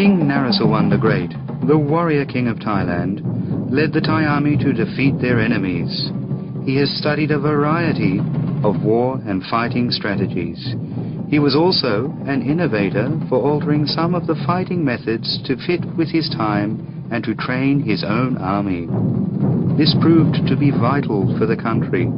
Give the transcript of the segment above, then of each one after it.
King Naresuan the Great, the warrior king of Thailand, led the Thai army to defeat their enemies. He has studied a variety of war and fighting strategies. He was also an innovator for altering some of the fighting methods to fit with his time and to train his own army. This proved to be vital for the country.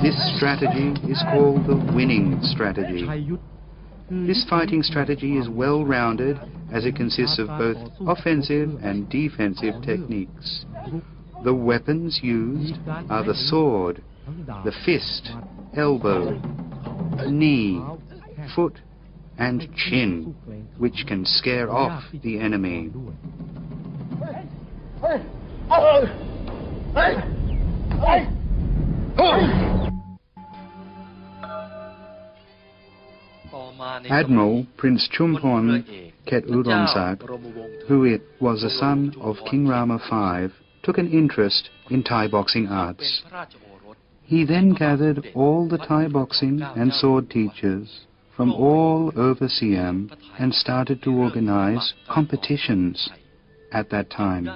This strategy is called the winning strategy. This fighting strategy is well-rounded as it consists of both offensive and defensive techniques. The weapons used are the sword, the fist, elbow, knee, foot, and chin, which can scare off the enemy. Admiral Prince Chumpon Ketudonsak, who was a son of King Rama V, took an interest in Thai boxing arts. He then gathered all the Thai boxing and sword teachers from all over Siam and started to organize competitions at that time.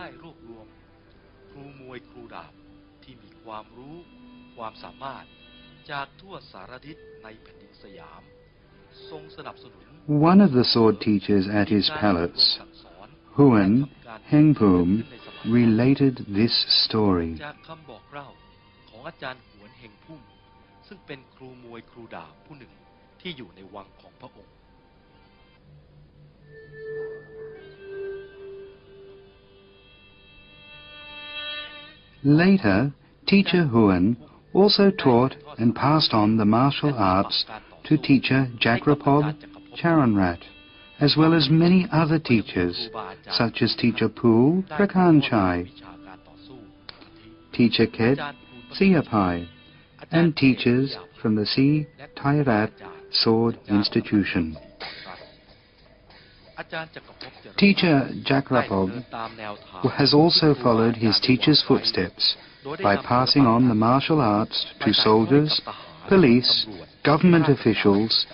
One of the sword teachers at his palace, Huan Hengpum, related this story. Later, teacher Huan also taught and passed on the martial arts to teacher Jagrapob Charanrat, as well as many other teachers, such as teacher Pool Prakanchai, teacher Ket Siapai, and teachers from the Si Thairat Sword Institution. Teacher Jagrapob has also followed his teacher's footsteps by passing on the martial arts to soldiers, police, government officials,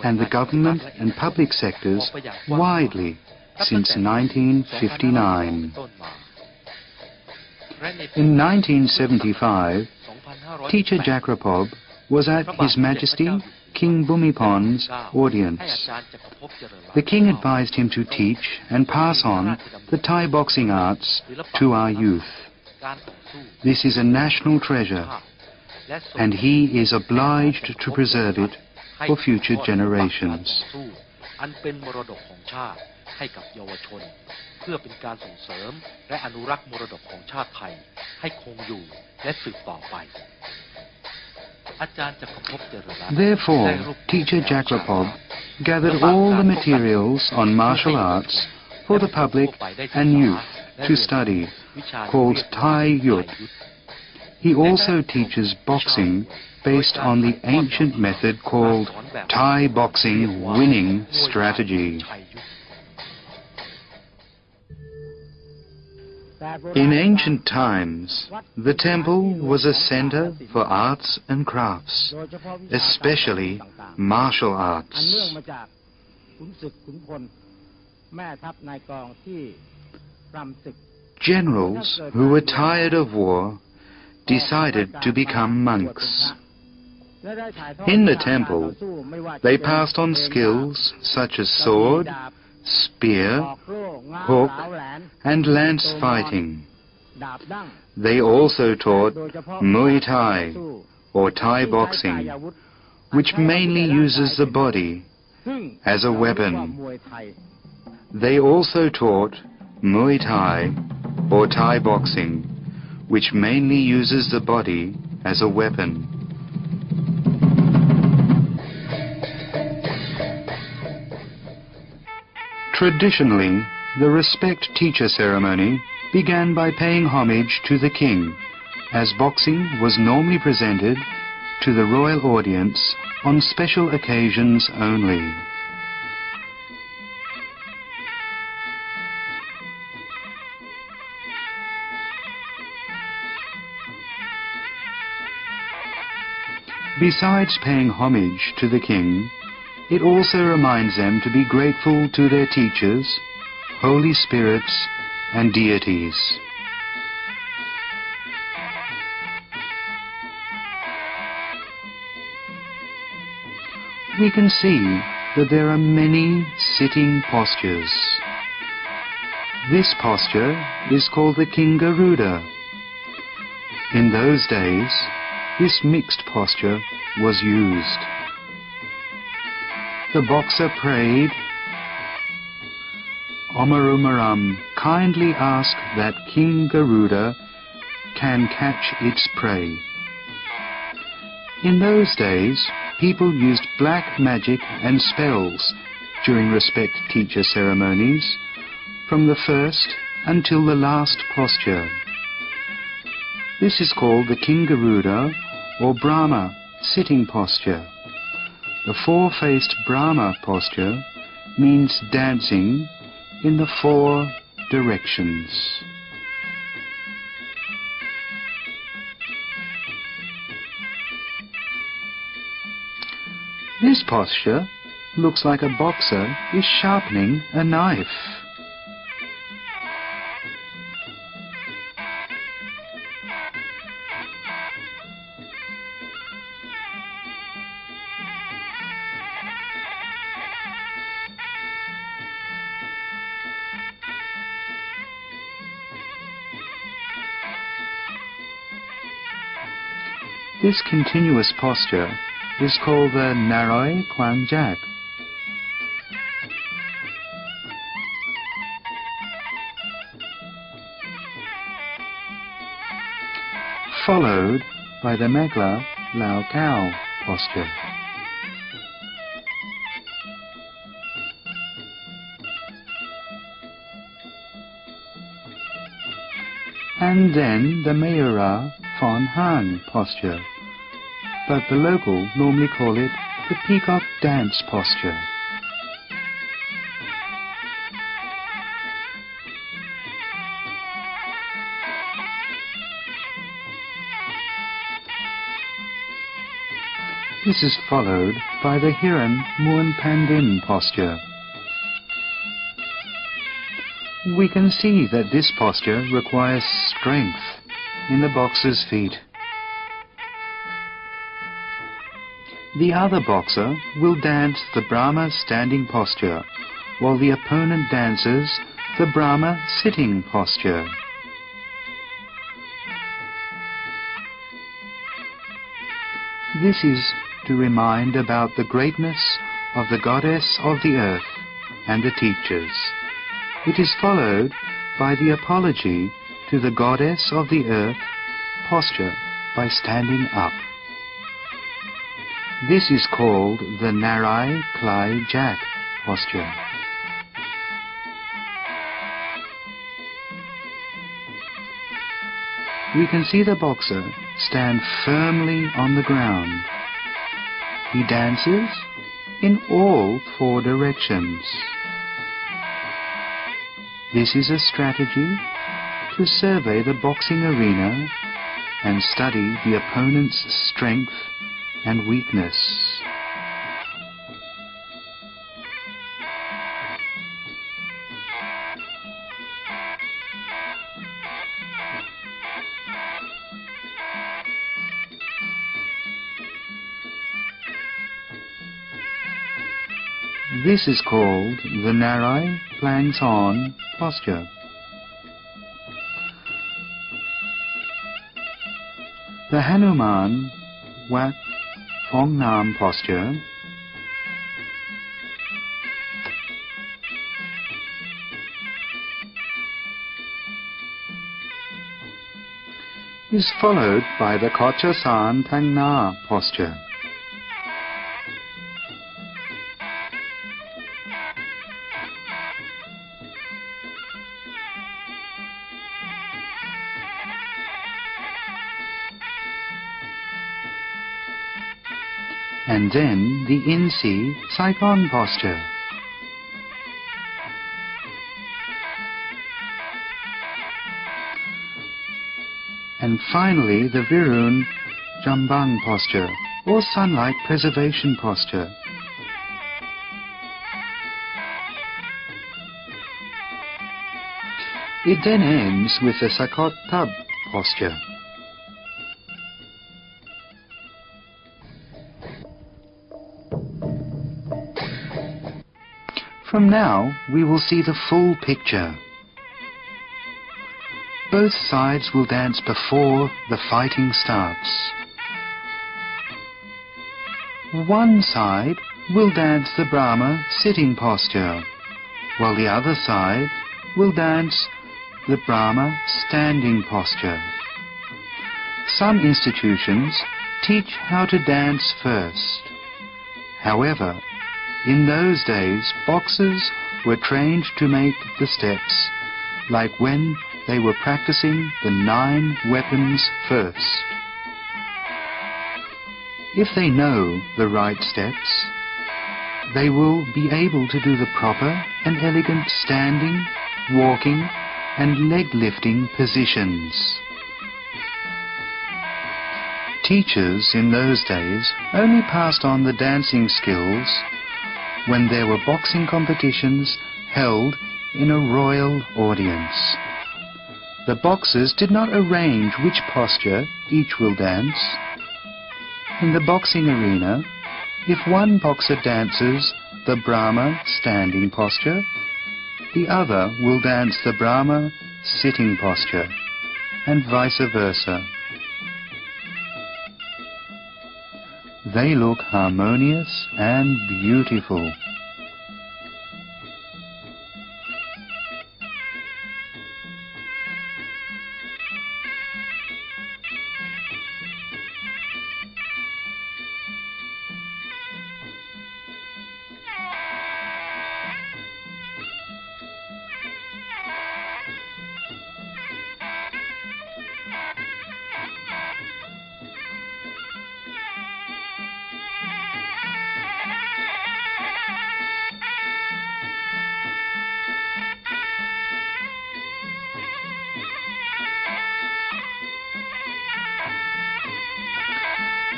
and the government and public sectors widely since 1959. In 1975, teacher Jagrapob was at His Majesty King Bhumipon's audience. The king advised him to teach and pass on the Thai boxing arts to our youth. This is a national treasure, and he is obliged to preserve it for future generations. Therefore, teacher Jagrapob gathered all the materials on martial arts for the public and youth to study, called Chaiyuth. He also teaches boxing based on the ancient method called Thai boxing winning strategy. In ancient times, the temple was a center for arts and crafts, especially martial arts. Generals who were tired of war decided to become monks. In the temple, they passed on skills such as sword, spear, hook, and lance fighting. They also taught Muay Thai, or Thai boxing, which mainly uses the body as a weapon. They also taught Muay Thai, or Thai boxing, which mainly uses the body as a weapon. Traditionally, the respect teacher ceremony began by paying homage to the king, as boxing was normally presented to the royal audience on special occasions only. Besides paying homage to the king, it also reminds them to be grateful to their teachers, holy spirits, and deities. We can see that there are many sitting postures. This posture is called the King Garuda. In those days, this mixed posture was used. The boxer prayed, Omarumaram, kindly ask that King Garuda can catch its prey. In those days, people used black magic and spells during respect teacher ceremonies, from the first until the last posture. This is called the King Garuda, or Brahma, sitting posture. The four-faced Brahma posture means dancing in the four directions. This posture looks like a boxer is sharpening a knife. This continuous posture is called the Naroi Kwang Jak. Followed by the Megla Lao Kao posture. And then the Mayura Fon Han posture, but the local normally call it the peacock dance posture. This is followed by the Hiran Muan Pandin posture. We can see that this posture requires strength in the boxer's feet. The other boxer will dance the Brahma standing posture, while the opponent dances the Brahma sitting posture. This is to remind about the greatness of the goddess of the earth and the teachers. It is followed by the apology to the goddess of the earth posture by standing up. This is called the Narai Klai Jak posture. We can see the boxer stand firmly on the ground. He dances in all four directions. This is a strategy to survey the boxing arena and study the opponent's strength and weakness. This is called the Narai Planks On posture. The Hanuman Wat Phong Nam posture is followed by the Kocha San Tang Na posture. And then the Insi Saigon posture. And finally the Virun Jambang posture, or sunlight preservation posture. It then ends with the Sakot Tab posture. From now, we will see the full picture. Both sides will dance before the fighting starts. One side will dance the Brahma sitting posture, while the other side will dance the Brahma standing posture. Some institutions teach how to dance first. However, in those days, boxers were trained to make the steps, like when they were practicing the 9 weapons first. If they know the right steps, they will be able to do the proper and elegant standing, walking, and leg lifting positions. Teachers in those days only passed on the dancing skills when there were boxing competitions held in a royal audience. The boxers did not arrange which posture each will dance. In the boxing arena, if one boxer dances the Brahma standing posture, the other will dance the Brahma sitting posture, and vice versa. They look harmonious and beautiful.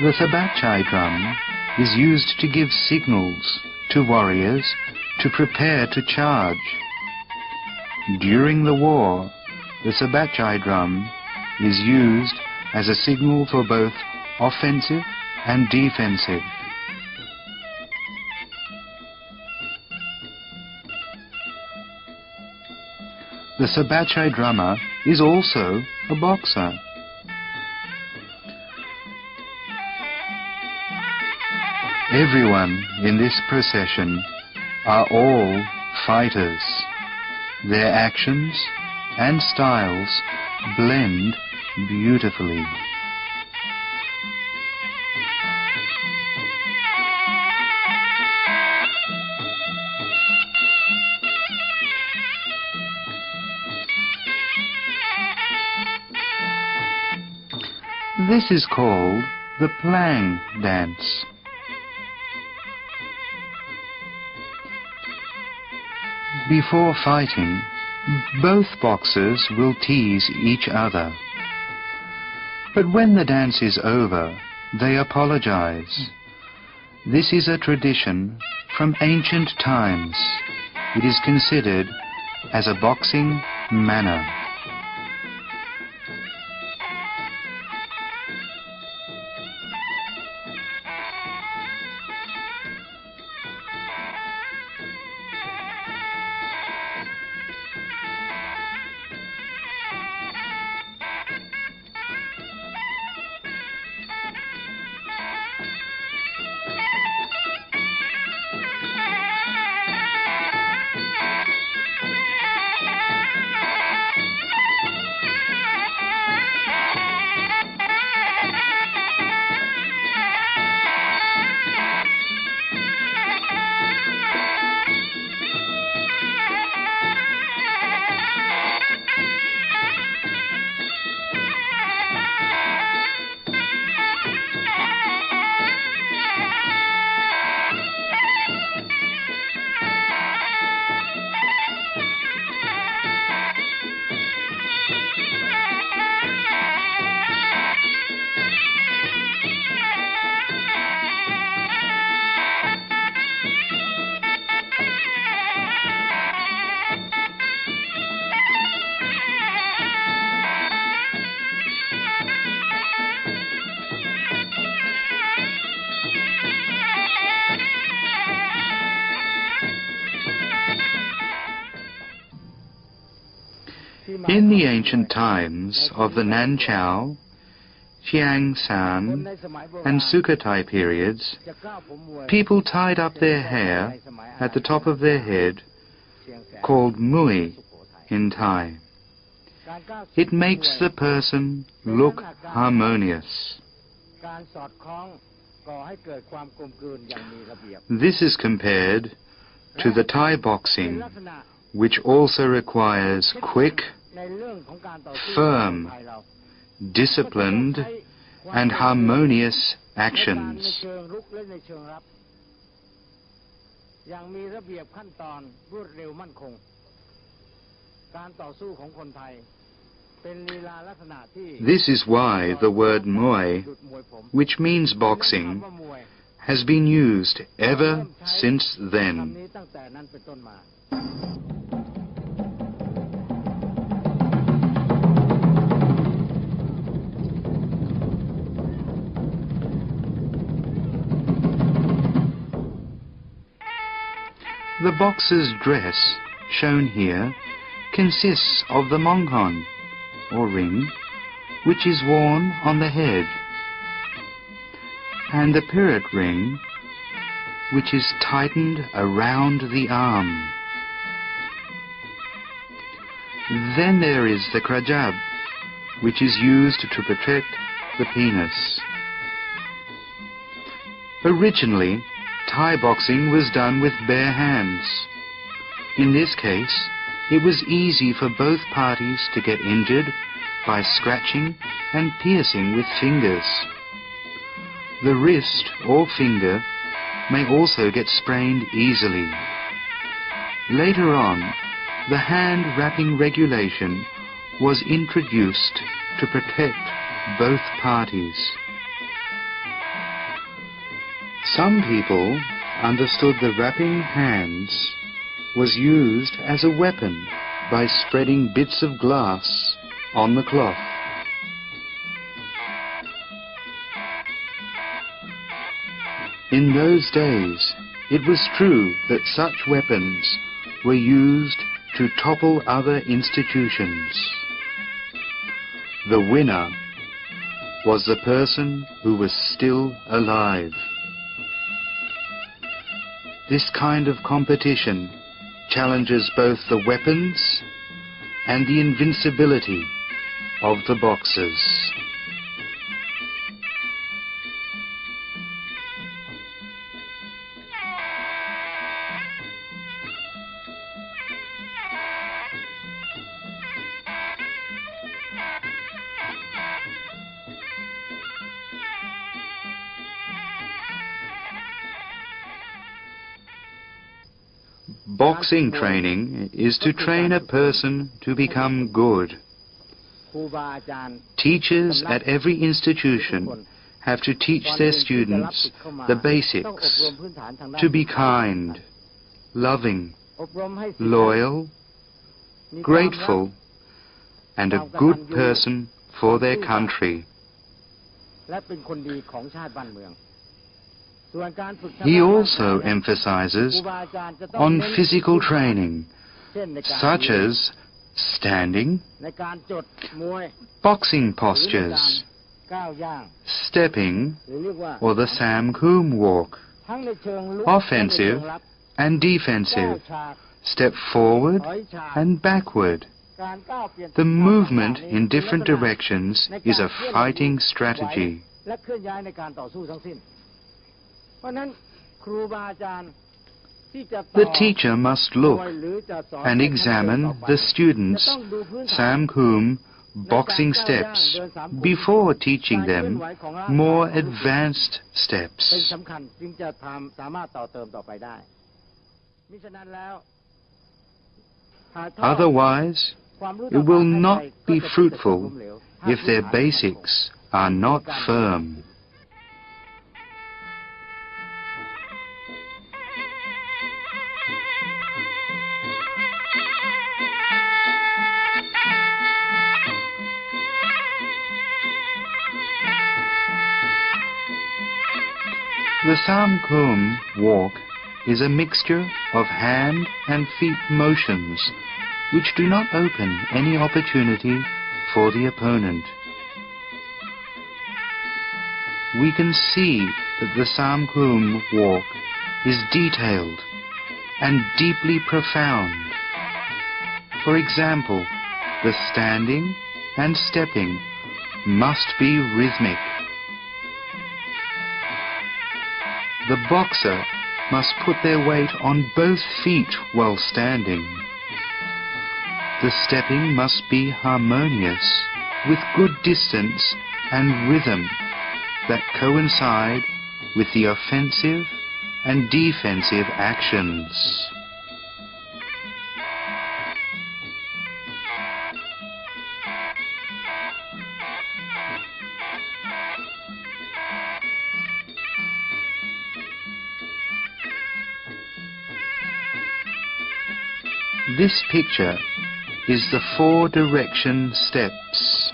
The Sabachai drum is used to give signals to warriors to prepare to charge. During the war, the Sabachai drum is used as a signal for both offensive and defensive. The Sabachai drummer is also a boxer. Everyone in this procession are all fighters. Their actions and styles blend beautifully. This is called the Plang dance. Before fighting, both boxers will tease each other. But when the dance is over, they apologize. This is a tradition from ancient times. It is considered as a boxing manner. In the ancient times of the Nanchao, Xiangshan, and Sukhothai periods, people tied up their hair at the top of their head, called Muay in Thai. It makes the person look harmonious. This is compared to the Thai boxing, which also requires quick, firm, disciplined, and harmonious actions. This is why the word Muay, which means boxing, has been used ever since then. The boxer's dress, shown here, consists of the mongkon, or ring, which is worn on the head, and the pirat ring, which is tightened around the arm. Then there is the krajab, which is used to protect the penis. Originally, Thai boxing was done with bare hands. In this case, it was easy for both parties to get injured by scratching and piercing with fingers. The wrist or finger may also get sprained easily. Later on, the hand wrapping regulation was introduced to protect both parties. Some people understood the wrapping hands was used as a weapon by spreading bits of glass on the cloth. In those days, it was true that such weapons were used to topple other institutions. The winner was the person who was still alive. This kind of competition challenges both the weapons and the invincibility of the boxers. Boxing training is to train a person to become good. Teachers at every institution have to teach their students the basics, to be kind, loving, loyal, grateful, and a good person for their country. He also emphasizes on physical training, such as standing, boxing postures, stepping, or the Sam Kum walk, offensive and defensive, step forward and backward. The movement in different directions is a fighting strategy. The teacher must look and examine the students' Sam Kum boxing steps before teaching them more advanced steps. Otherwise, it will not be fruitful if their basics are not firm. The Sam Kum walk is a mixture of hand and feet motions which do not open any opportunity for the opponent. We can see that the Siam walk is detailed and deeply profound. For example, the standing and stepping must be rhythmic. The boxer must put their weight on both feet while standing. The stepping must be harmonious, with good distance and rhythm that coincide with the offensive and defensive actions. This picture is the 4-direction steps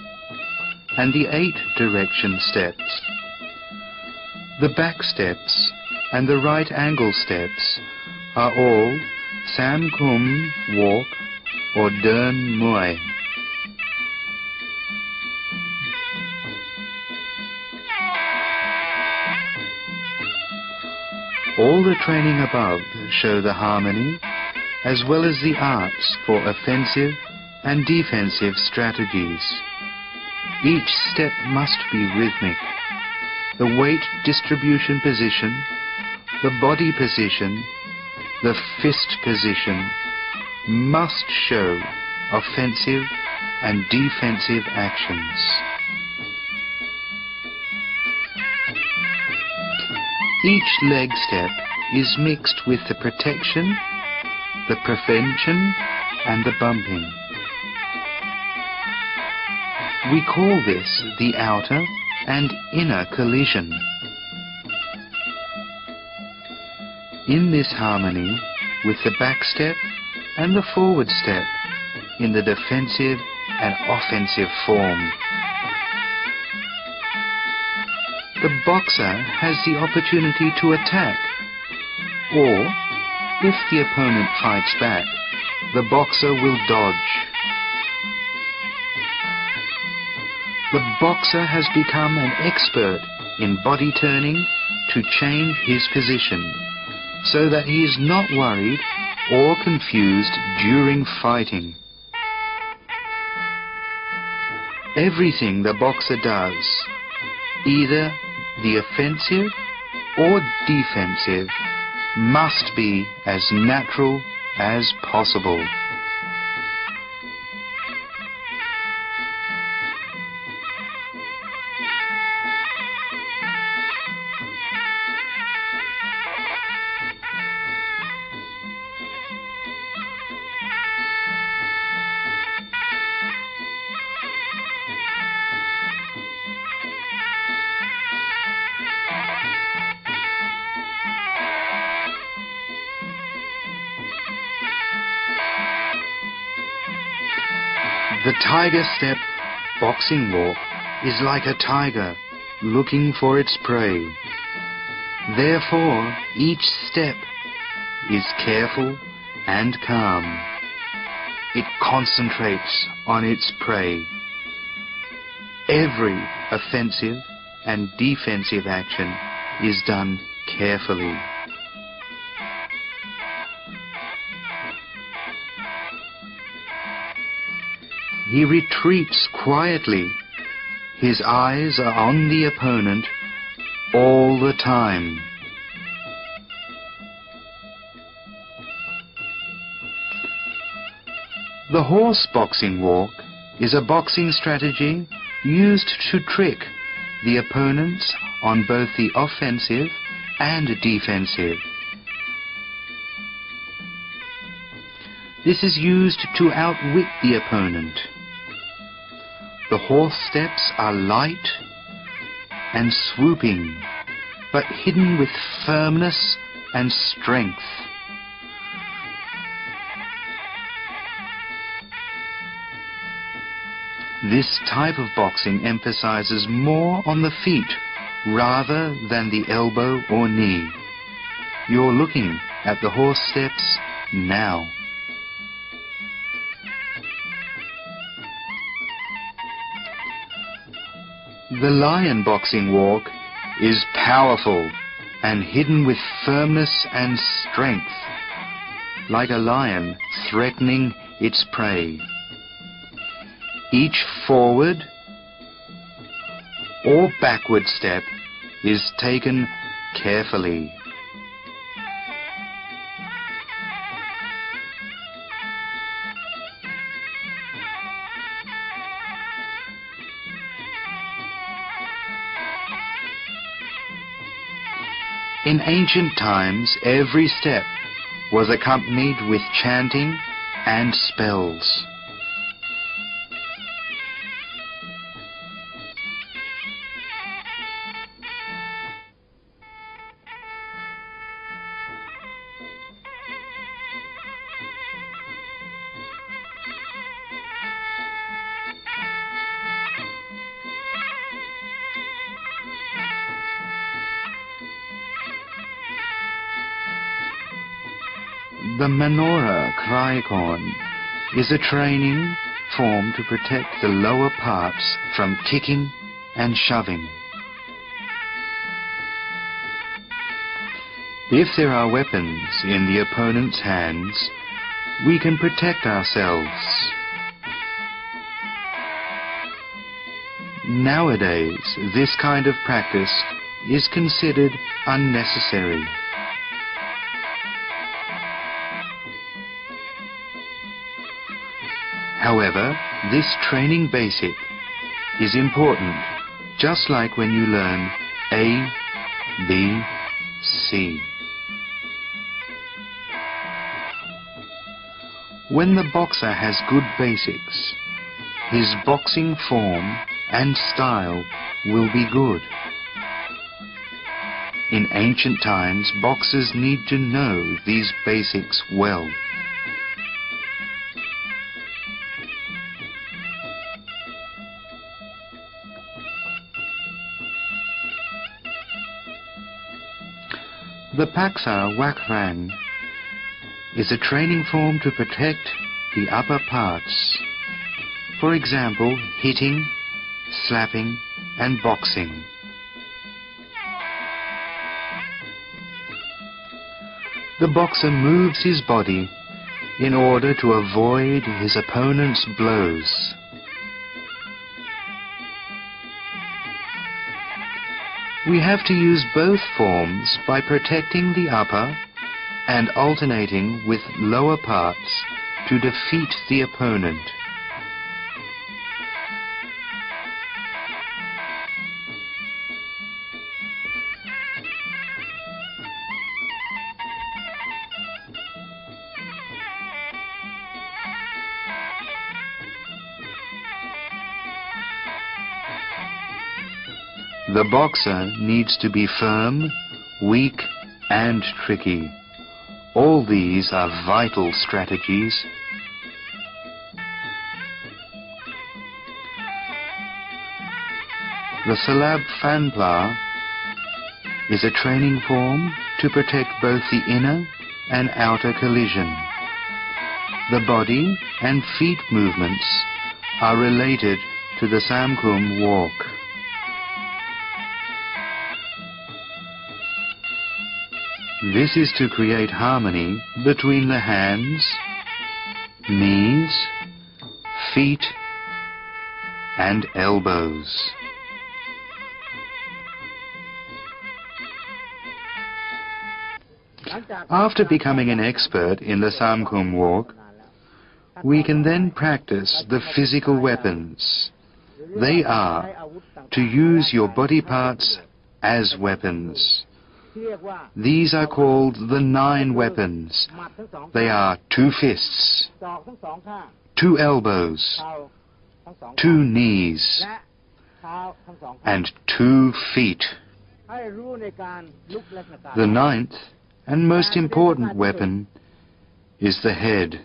and the 8-direction steps. The back steps and the right angle steps are all Siam walk or duen Muay. All the training above show the harmony as well as the arts for offensive and defensive strategies. Each step must be rhythmic. The weight distribution position, the body position, the fist position must show offensive and defensive actions. Each leg step is mixed with the protection, the prevention and the bumping. We call this the outer and inner collision. In this harmony with the back step and the forward step in the defensive and offensive form. The boxer has the opportunity to attack, or if the opponent fights back, the boxer will dodge. The boxer has become an expert in body turning to change his position, so that he is not worried or confused during fighting. Everything the boxer does, either the offensive or defensive, must be as natural as possible. The tiger step boxing walk is like a tiger looking for its prey. Therefore, each step is careful and calm. It concentrates on its prey. Every offensive and defensive action is done carefully. He retreats quietly. His eyes are on the opponent all the time. The horse boxing walk is a boxing strategy used to trick the opponents on both the offensive and defensive. This is used to outwit the opponent. The horse steps are light and swooping, but hidden with firmness and strength. This type of boxing emphasizes more on the feet rather than the elbow or knee. You're looking at the horse steps now. The lion boxing walk is powerful and hidden with firmness and strength, like a lion threatening its prey. Each forward or backward step is taken carefully. In ancient times, every step was accompanied with chanting and spells. The menorah crycorn is a training form to protect the lower parts from kicking and shoving. If there are weapons in the opponent's hands, we can protect ourselves. Nowadays, this kind of practice is considered unnecessary. However, this training basic is important, just like when you learn A, B, C. When the boxer has good basics, his boxing form and style will be good. In ancient times, boxers need to know these basics well. The Paksa Wakrang is a training form to protect the upper parts. For example, hitting, slapping, and boxing. The boxer moves his body in order to avoid his opponent's blows. We have to use both forms by protecting the upper and alternating with lower parts to defeat the opponent. The boxer needs to be firm, weak, and tricky. All these are vital strategies. The Salab Fanpla is a training form to protect both the inner and outer collision. The body and feet movements are related to the Samkum walk. This is to create harmony between the hands, knees, feet, and elbows. After becoming an expert in the Samkum walk, we can then practice the physical weapons. They are to use your body parts as weapons. These are called the 9 weapons. They are 2 fists, 2 elbows, 2 knees, and 2 feet. The 9th and most important weapon is the head.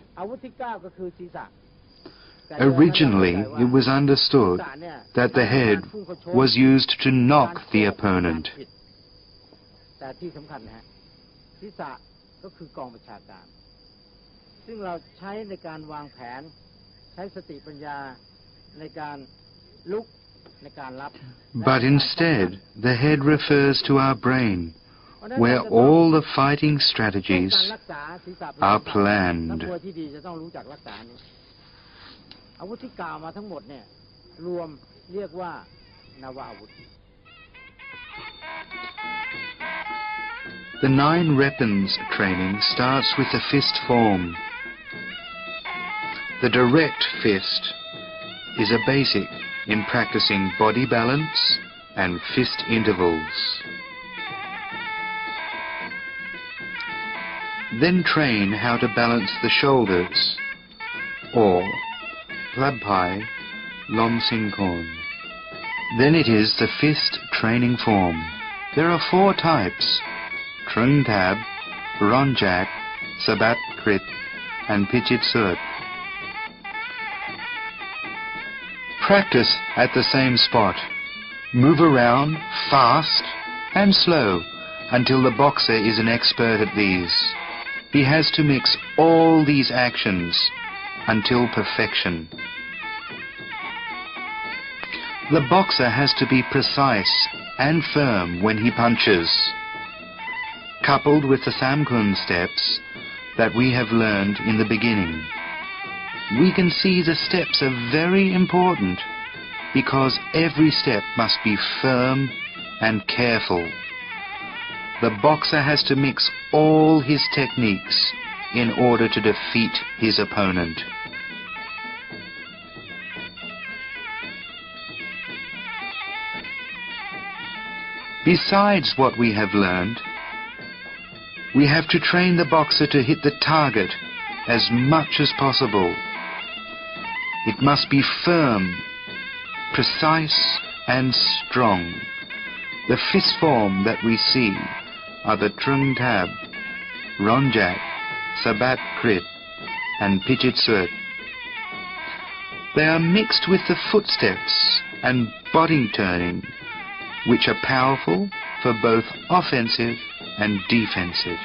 Originally, it was understood that the head was used to knock the opponent. แต่ที่สำคัญนะฮะศีรษะก็คือกองบัญชาการซึ่งเราใช้ในการวางแผนใช้สติปัญญาในการลุก But instead, the head refers to our brain, where all the fighting strategies are planned. The 9 weapons training starts with the fist form. The direct fist is a basic in practicing body balance and fist intervals. Then train how to balance the shoulders, or Labpai Lom Sing Kon. Then it is the fist training form. There are 4 types: Trung Tab, Ronjak, Sabat Krit, and Pichit Surt. Practice at the same spot. Move around fast and slow until the boxer is an expert at these. He has to mix all these actions until perfection. The boxer has to be precise and firm when he punches. Coupled with the Samkun steps that we have learned in the beginning, we can see the steps are very important because every step must be firm and careful. The boxer has to mix all his techniques in order to defeat his opponent. Besides what we have learned, we have to train the boxer to hit the target as much as possible. It must be firm, precise and strong. The fist form that we see are the Trung Tab, Ronjak, Sabat Krit and Pichit Surt. They are mixed with the footsteps and body turning, which are powerful for both offensive and defensive.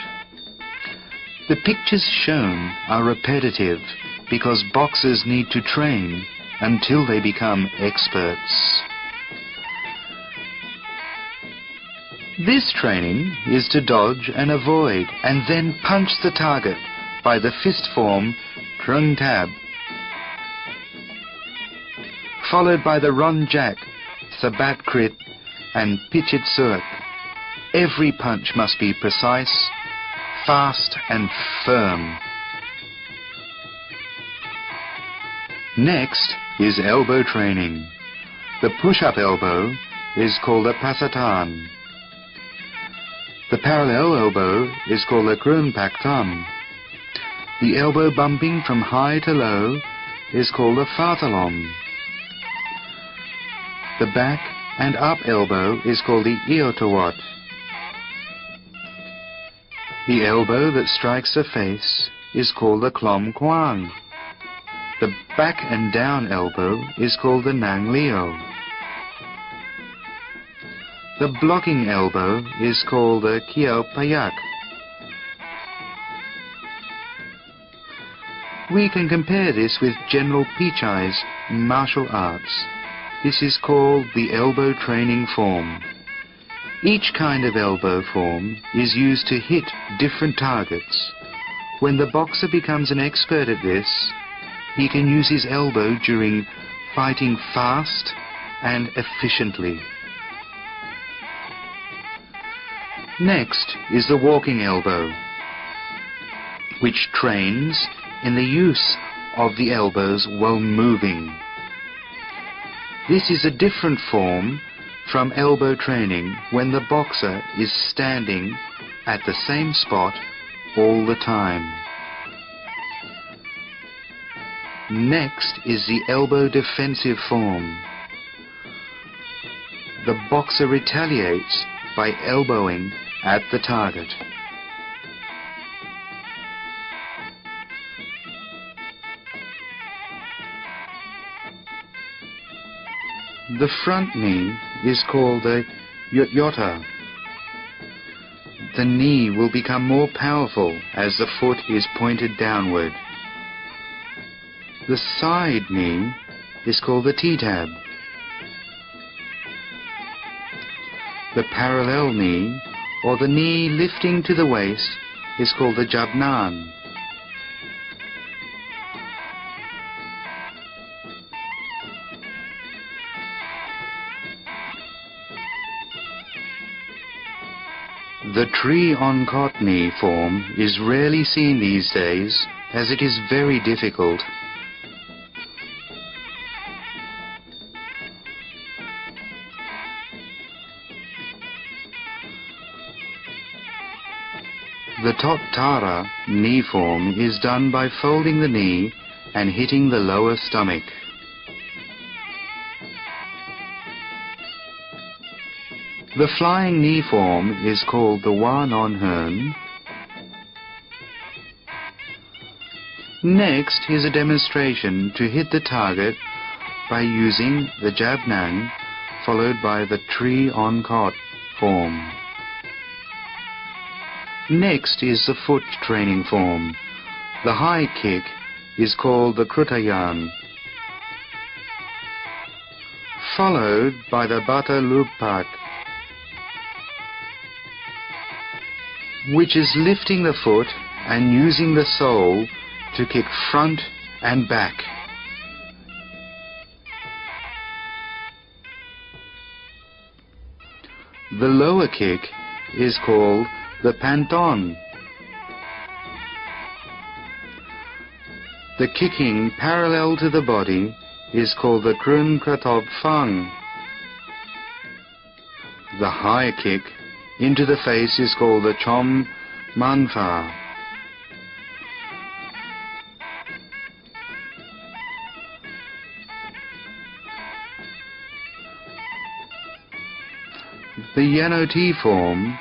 The pictures shown are repetitive because boxers need to train until they become experts. This training is to dodge and avoid and then punch the target by the fist form Trung Tab, followed by the Ronjak, Sabat Krit and Pichit Surt. Every punch must be precise, fast and firm. Next is elbow training. The push-up elbow is called a Pasatan. The parallel elbow is called a Krun Pak Tam. The elbow bumping from high to low is called a Fathalom. The back and up elbow is called the Iotawat. The elbow that strikes the face is called the Klom Kwang. The back and down elbow is called the Nang Leo. The blocking elbow is called the Kiao Payak. We can compare this with General Pichai's martial arts. This is called the elbow training form. Each kind of elbow form is used to hit different targets. When the boxer becomes an expert at this, he can use his elbow during fighting fast and efficiently. Next is the walking elbow, which trains in the use of the elbows while moving. This is a different form from elbow training when the boxer is standing at the same spot all the time. Next is the elbow defensive form. The boxer retaliates by elbowing at the target. The front knee is called a Yotyota. The knee will become more powerful as the foot is pointed downward. The side knee is called the T-tab. The parallel knee, or the knee lifting to the waist, is called the jabnan. The tree-on-cot knee form is rarely seen these days, as it is very difficult. The top tara knee form is done by folding the knee and hitting the lower stomach. The flying knee form is called the wa-non-hern. Next is a demonstration to hit the target by using the jabnan followed by the tree-on-cot form. Next is the foot training form. The high kick is called the krutayan, followed by the bata lupak, which is lifting the foot and using the sole to kick front and back. The lower kick is called the panton. The kicking parallel to the body is called the krun kratop fang. The high kick into the face is called the chom manfa. The yanoti form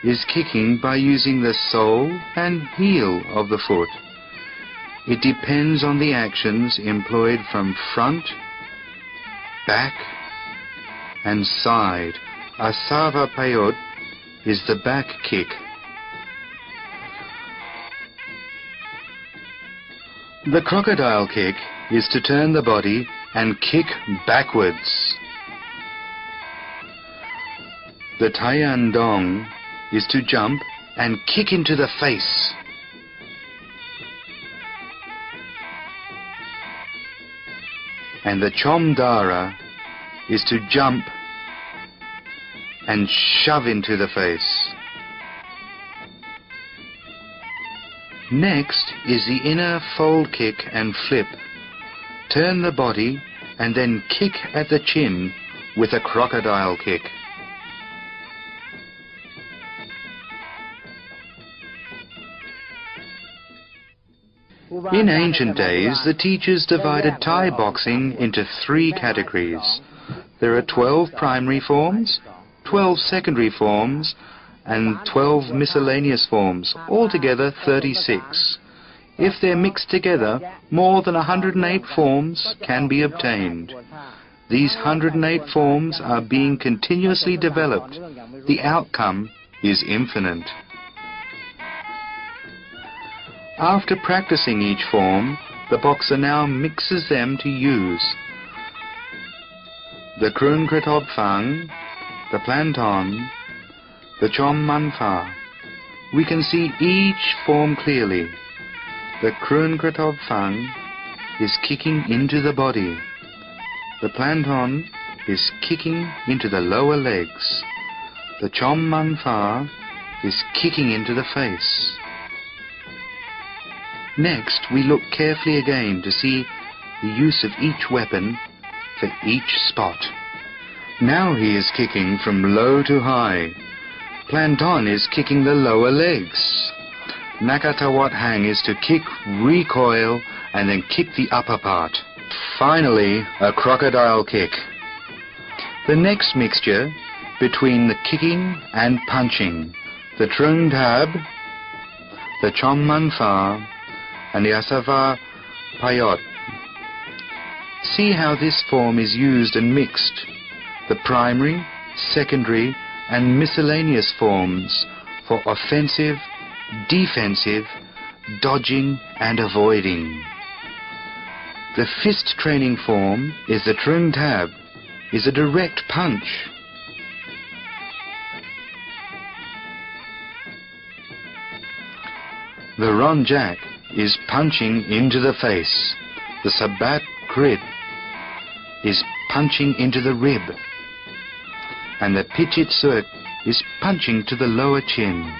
is kicking by using the sole and heel of the foot. It depends on the actions employed from front, back and side. Asava payot is the back kick. The crocodile kick is to turn the body and kick backwards. The Taiyan dong is to jump and kick into the face. And the chom dara is to jump and shove into the face. Next is the inner fold kick and flip. Turn the body and then kick at the chin with a crocodile kick. In ancient days, the teachers divided Thai boxing into 3 categories. There are 12 primary forms, 12 secondary forms, and 12 miscellaneous forms, altogether 36. If they're mixed together, more than 108 forms can be obtained. These 108 forms are being continuously developed. The outcome is infinite. After practicing each form, the boxer now mixes them to use the krun kratop fang, the planton, the chom manfa. We can see each form clearly. The krun kratop fang is kicking into the body. The planton is kicking into the lower legs. The chom manfa is kicking into the face. Next, we look carefully again to see the use of each weapon for each spot. Now he is kicking from low to high. Planton is kicking the lower legs. Nakatawat hang is to kick, recoil, and then kick the upper part. Finally, a crocodile kick. The next mixture between the kicking and punching, the trung tab, the chom manfa, and the asava payot. See how this form is used and mixed. The primary, secondary, and miscellaneous forms for offensive, defensive, dodging, and avoiding. The fist training form is the trung tab, is a direct punch. The Ronjak is punching into the face. The Sabat Krit is punching into the rib. And the Pichit Suet is punching to the lower chin.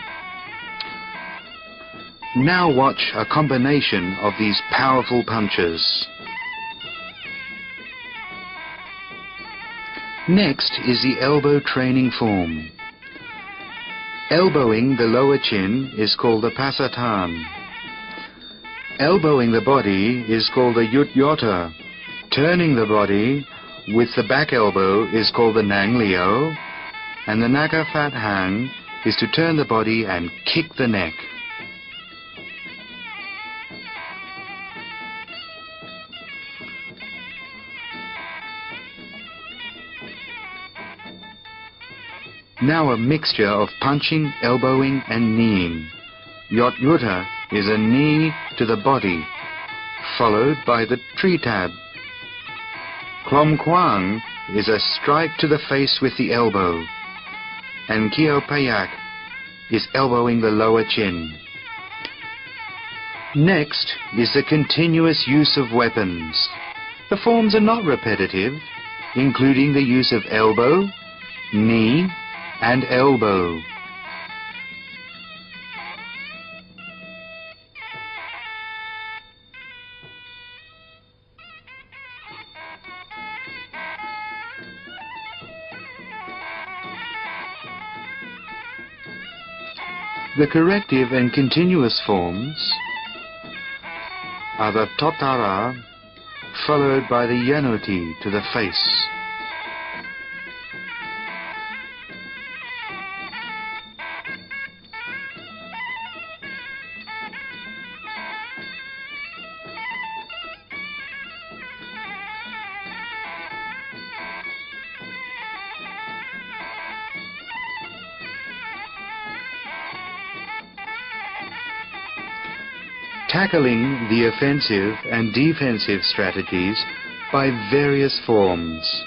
Now watch a combination of these powerful punches. Next is the elbow training form. Elbowing the lower chin is called the Pasatan. Elbowing the body is called the Yut Yota. Turning the body with the back elbow is called the Nang Leo. And the Naga Fat Hang is to turn the body and kick the neck. Now a mixture of punching, elbowing and kneeing. Yot Yuta is a knee to the body, followed by the tree tab. Klom Kwang is a strike to the face with the elbow. And Kio Payak is elbowing the lower chin. Next is the continuous use of weapons. The forms are not repetitive, including the use of elbow, knee, and elbow. The corrective and continuous forms are the Totara, followed by the Yanoti to the face. Tackling the offensive and defensive strategies by various forms.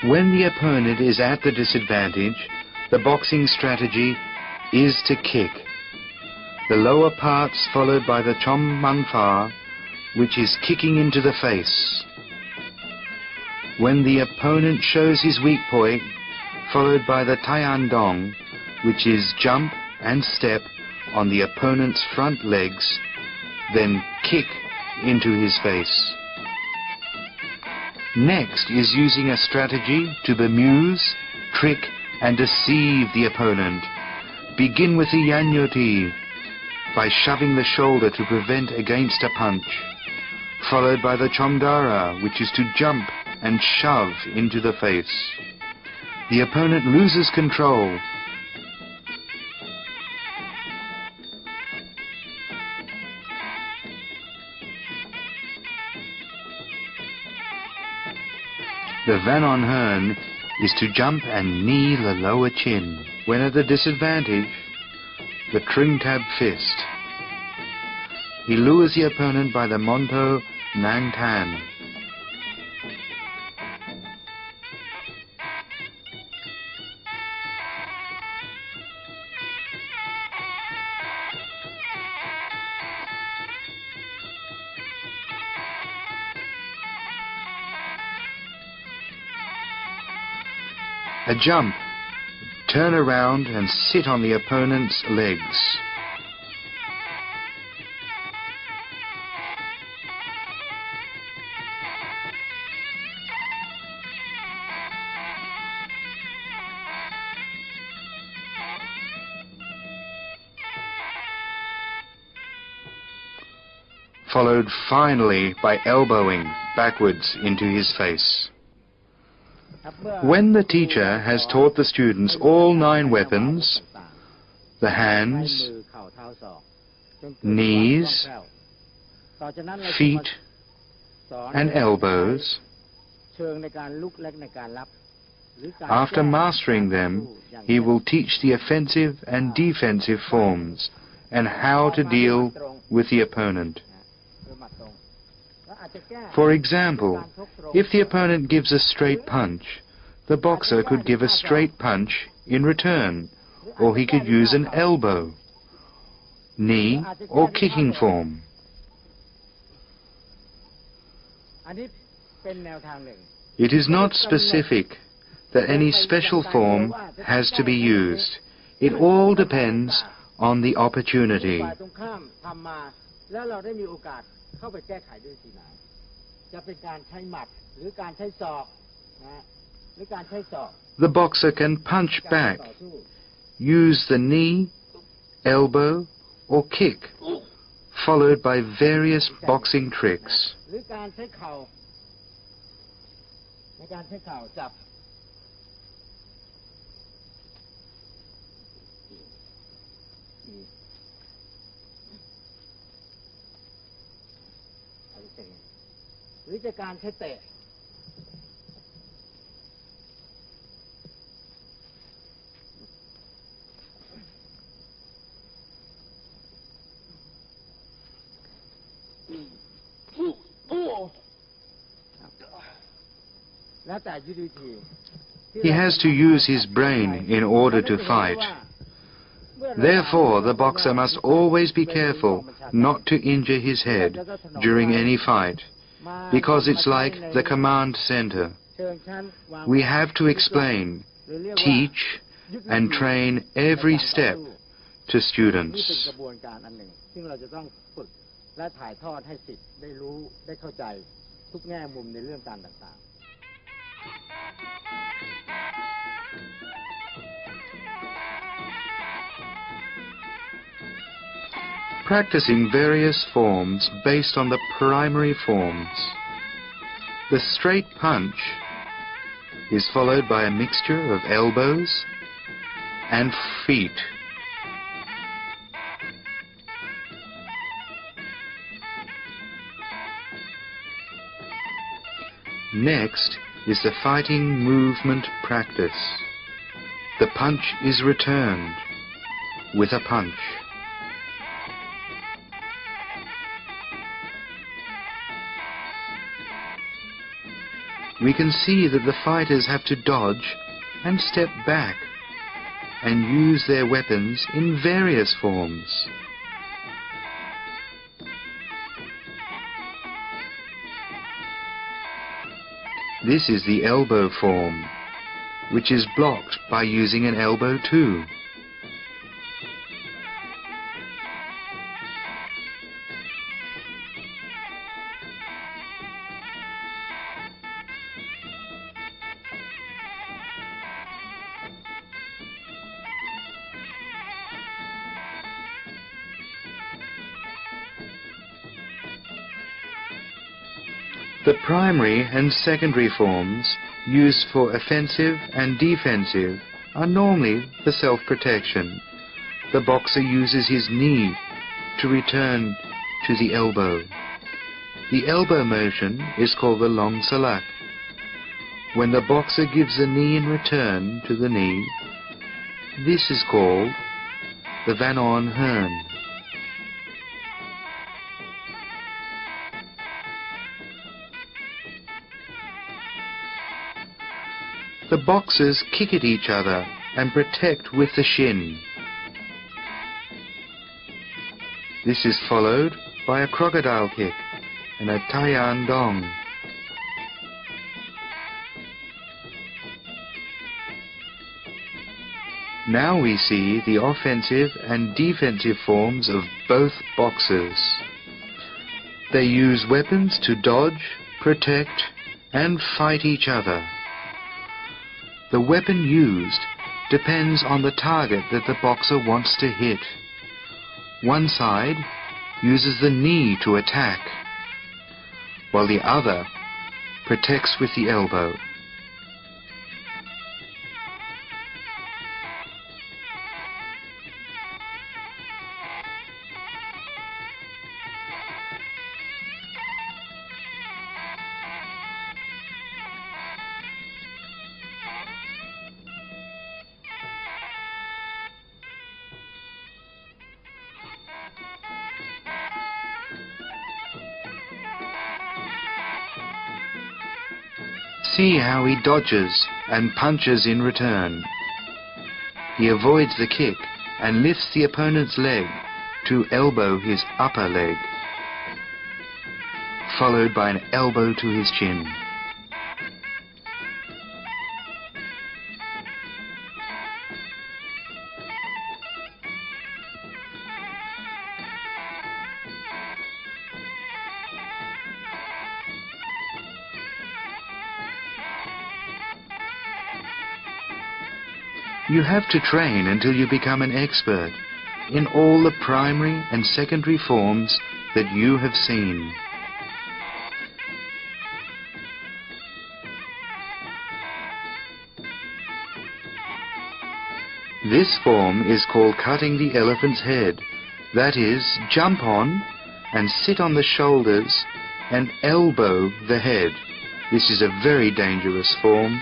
When the opponent is at the disadvantage, the boxing strategy is to kick. The lower parts followed by the Chom Man Fa, which is kicking into the face. When the opponent shows his weak point, followed by the Taian Dong, which is jump and step on the opponent's front legs, then kick into his face. Next is using a strategy to bemuse, trick and deceive the opponent. Begin with the Yanyoti by shoving the shoulder to prevent against a punch, followed by the Chomdara, which is to jump and shove into the face. The opponent loses control. The Van on Hern is to jump and knee the lower chin. When at a disadvantage, the Tring Tab Fist. He lures the opponent by the Monto Nang Tan. A jump, turn around and sit on the opponent's legs. Followed finally by elbowing backwards into his face. When the teacher has taught the students all 9 weapons, the hands, knees, feet, and elbows. After mastering them, he will teach the offensive and defensive forms and how to deal with the opponent. For example, if the opponent gives a straight punch, the boxer could give a straight punch in return, or he could use an elbow, knee, or kicking form. It is not specific that any special form has to be used. It all depends on the opportunity. The boxer can punch back, use the knee, elbow, or kick, followed by various boxing tricks. He has to use his brain in order to fight. Therefore, the boxer must always be careful not to injure his head during any fight, because it's like the command center. We have to explain, teach, and train every step to students. Practicing various forms based on the primary forms. The straight punch is followed by a mixture of elbows and feet. Next is the fighting movement practice. The punch is returned with a punch. We can see that the fighters have to dodge and step back and use their weapons in various forms. This is the elbow form, which is blocked by using an elbow too. The primary and secondary forms used for offensive and defensive are normally for self-protection. The boxer uses his knee to return to the elbow. The elbow motion is called the long salak. When the boxer gives a knee in return to the knee, this is called the Van On Hern. The boxers kick at each other and protect with the shin. This is followed by a crocodile kick and a Taiyan dong. Now we see the offensive and defensive forms of both boxers. They use weapons to dodge, protect, and fight each other. The weapon used depends on the target that the boxer wants to hit. One side uses the knee to attack, while the other protects with the elbow. See how he dodges and punches in return. He avoids the kick and lifts the opponent's leg to elbow his upper leg, followed by an elbow to his chin. You have to train until you become an expert in all the primary and secondary forms that you have seen. This form is called cutting the elephant's head. That is, jump on and sit on the shoulders and elbow the head. This is a very dangerous form.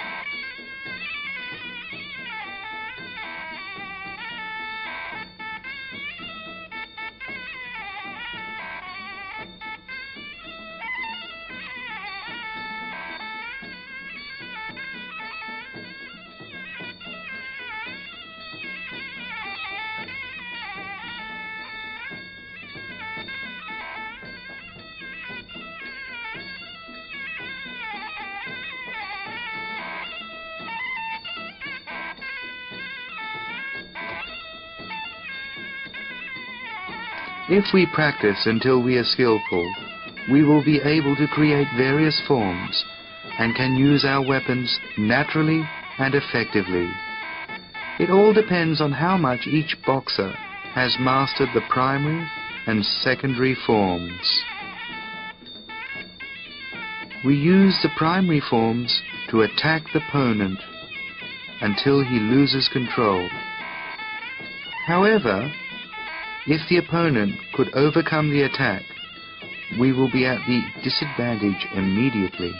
If we practice until we are skillful, we will be able to create various forms and can use our weapons naturally and effectively. It all depends on how much each boxer has mastered the primary and secondary forms. We use the primary forms to attack the opponent until he loses control. However, if the opponent could overcome the attack, we will be at the disadvantage immediately.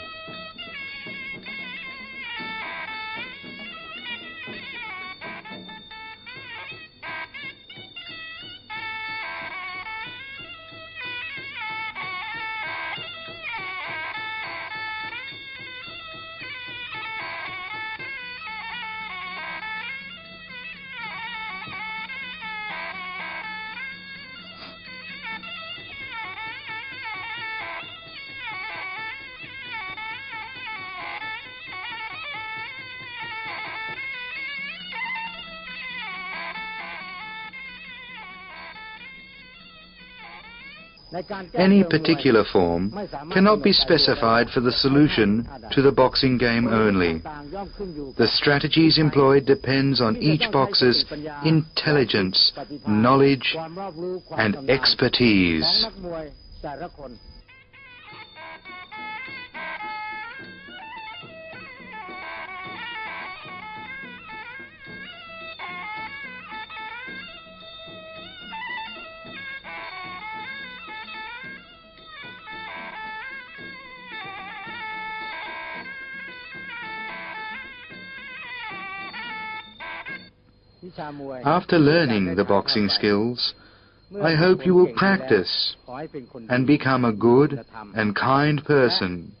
Any particular form cannot be specified for the solution to the boxing game only. The strategies employed depends on each boxer's intelligence, knowledge, and expertise. After learning the boxing skills, I hope you will practice and become a good and kind person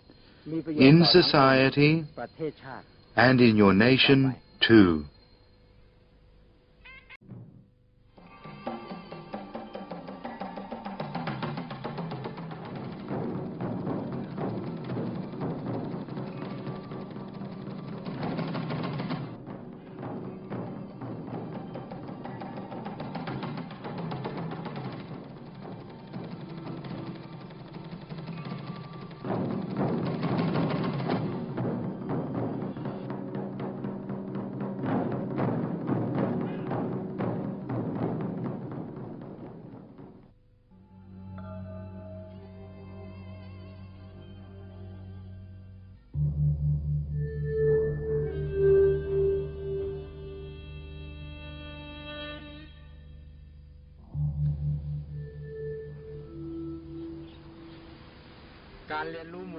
in society and in your nation too.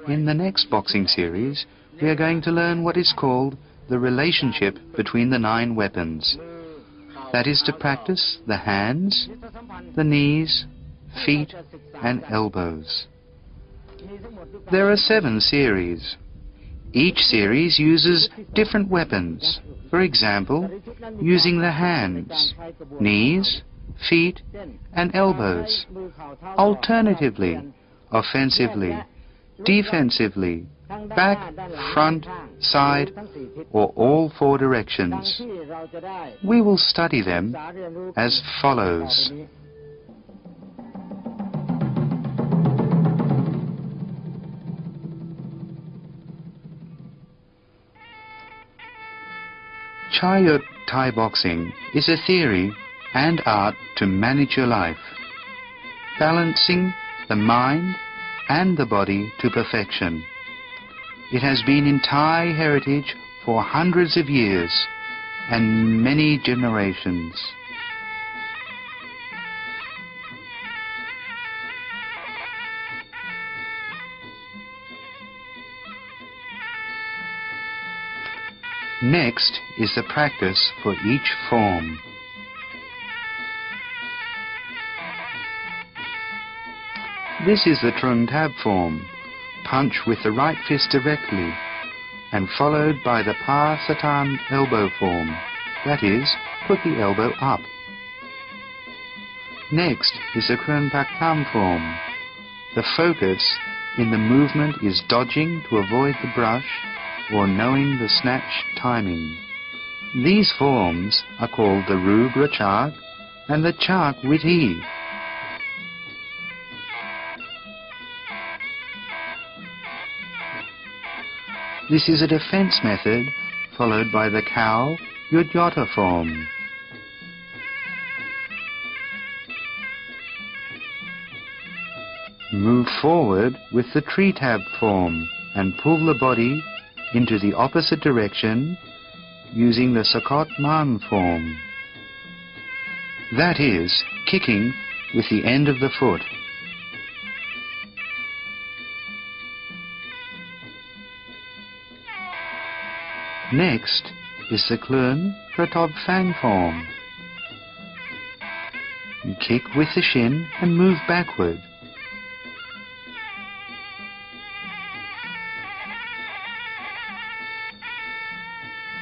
In the next boxing series, we are going to learn what is called the relationship between the 9 weapons. That is to practice the hands, the knees, feet, and elbows. There are 7 series. Each series uses different weapons. For example, using the hands, knees, feet, and elbows. Alternatively, offensively, defensively, back, front, side, or all four directions. We will study them as follows. Chaiyuth Thai boxing is a theory and art to manage your life, balancing the mind and the body to perfection. It has been in Thai heritage for hundreds of years and many generations. Next is the practice for each form. This is the Trun Tab form. Punch with the right fist directly, and followed by the Pa Satan elbow form, that is, put the elbow up. Next is the Krun Pak Tham form. The focus in the movement is dodging to avoid the brush or knowing the snatch timing. These forms are called the Rugra Chak and the Chak Withi. This is a defense method followed by the cow Yudyota form. Move forward with the tree tab form and pull the body into the opposite direction using the Sakot Man form. That is, kicking with the end of the foot. Next is the Klun Pratop Fang form. You kick with the shin and move backward.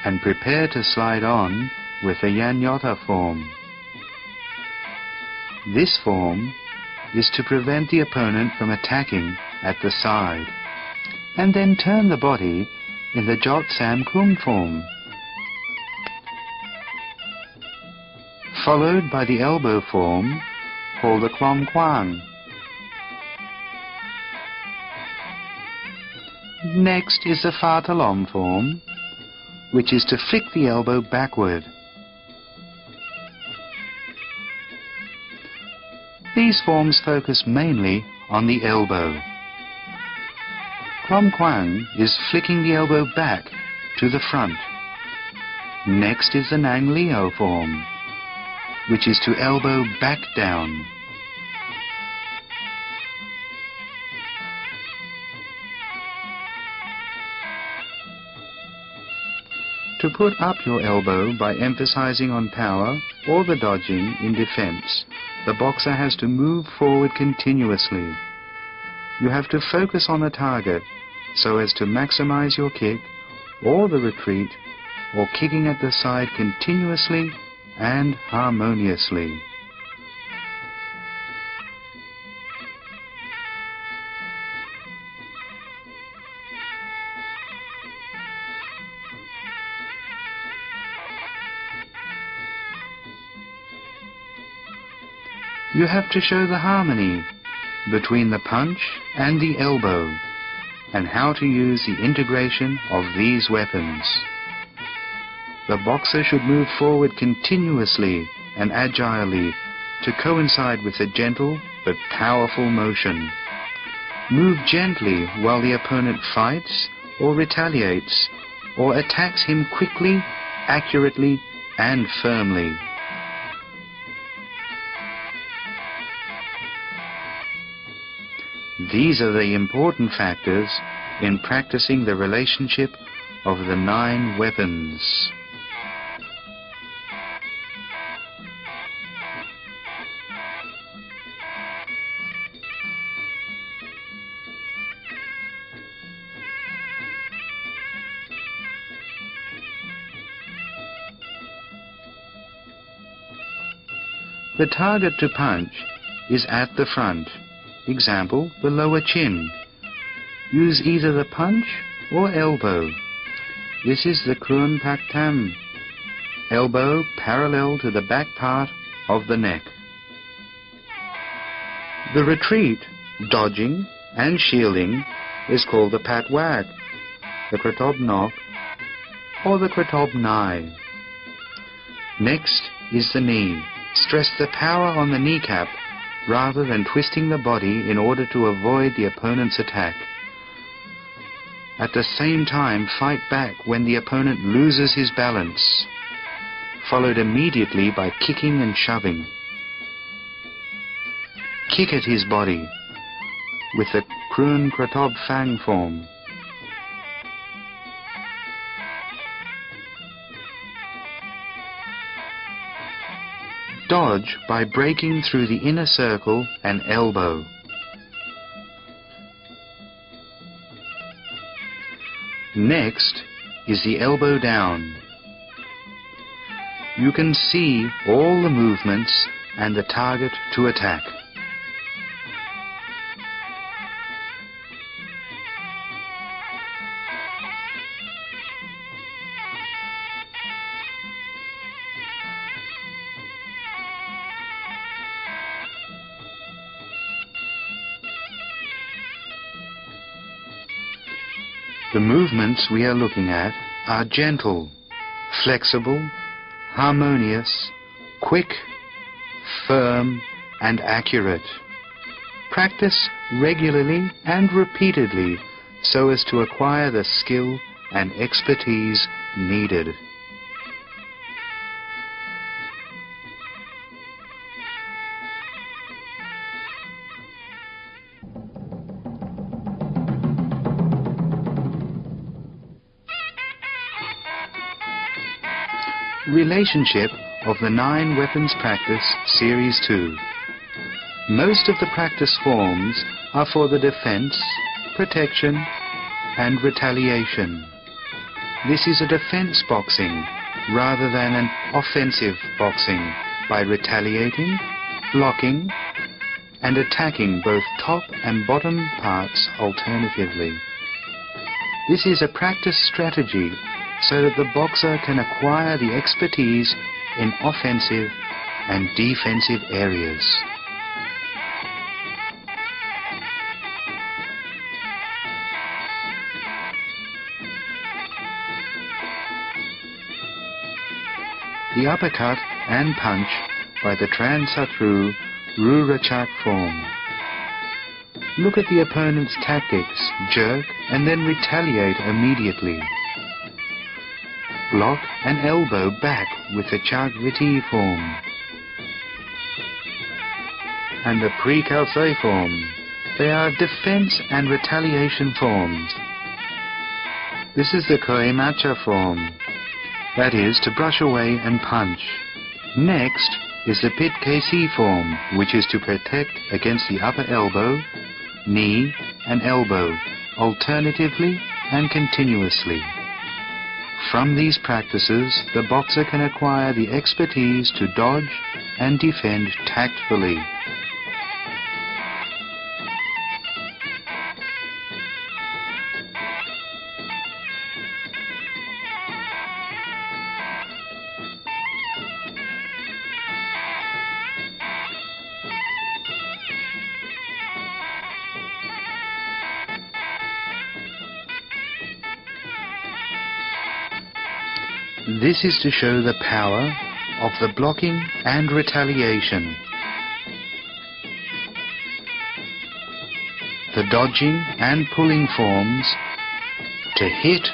And prepare to slide on with the Yanyota form. This form is to prevent the opponent from attacking at the side, and then turn the body in the Jot Sam Kum form, followed by the elbow form called the Klom Kwang. Next is the Fa Talom form, which is to flick the elbow backward. These forms focus mainly on the elbow. Klom Kwang is flicking the elbow back to the front. Next is the Nang Leo form, which is to elbow back down. To put up your elbow by emphasizing on power or the dodging in defense, the boxer has to move forward continuously. You have to focus on the target so as to maximize your kick or the retreat or kicking at the side continuously and harmoniously. You have to show the harmony between the punch and the elbow, and how to use the integration of these weapons. The boxer should move forward continuously and agilely to coincide with a gentle but powerful motion. Move gently while the opponent fights or retaliates or attacks him quickly, accurately, and firmly. These are the important factors in practicing the relationship of the 9 weapons. The target to punch is at the front. Example, the lower chin. Use either the punch or elbow. This is the Krun Pak Tam. Elbow parallel to the back part of the neck. The retreat, dodging and shielding is called the Pat Wag, the Kratob Knock, or the Kratob Nai. Next is the knee. Stress the power on the kneecap rather than twisting the body in order to avoid the opponent's attack. At the same time, fight back when the opponent loses his balance, followed immediately by kicking and shoving. Kick at his body with the Krun Kratob Fang form. Dodge by breaking through the inner circle and elbow. Next is the elbow down. You can see all the movements and the target to attack. The movements we are looking at are gentle, flexible, harmonious, quick, firm, and accurate. Practice regularly and repeatedly so as to acquire the skill and expertise needed. Relationship of the 9 Weapons Practice Series 2. Most of the practice forms are for the defense, protection, and retaliation. This is a defense boxing rather than an offensive boxing by retaliating, blocking, and attacking both top and bottom parts alternatively. This is a practice strategy so that the boxer can acquire the expertise in offensive and defensive areas. The uppercut and punch by the Transatru Rurachak form. Look at the opponent's tactics, jerk and then retaliate immediately. Block and elbow back with the Chagviti form and the Pre-Kalsai form. They are defense and retaliation forms. This is the Koemacha form, that is, to brush away and punch. Next is the Pit KC form, which is to protect against the upper elbow, knee and elbow, alternatively and continuously. From these practices, the boxer can acquire the expertise to dodge and defend tactfully. This is to show the power of the blocking and retaliation, the dodging and pulling forms to hit,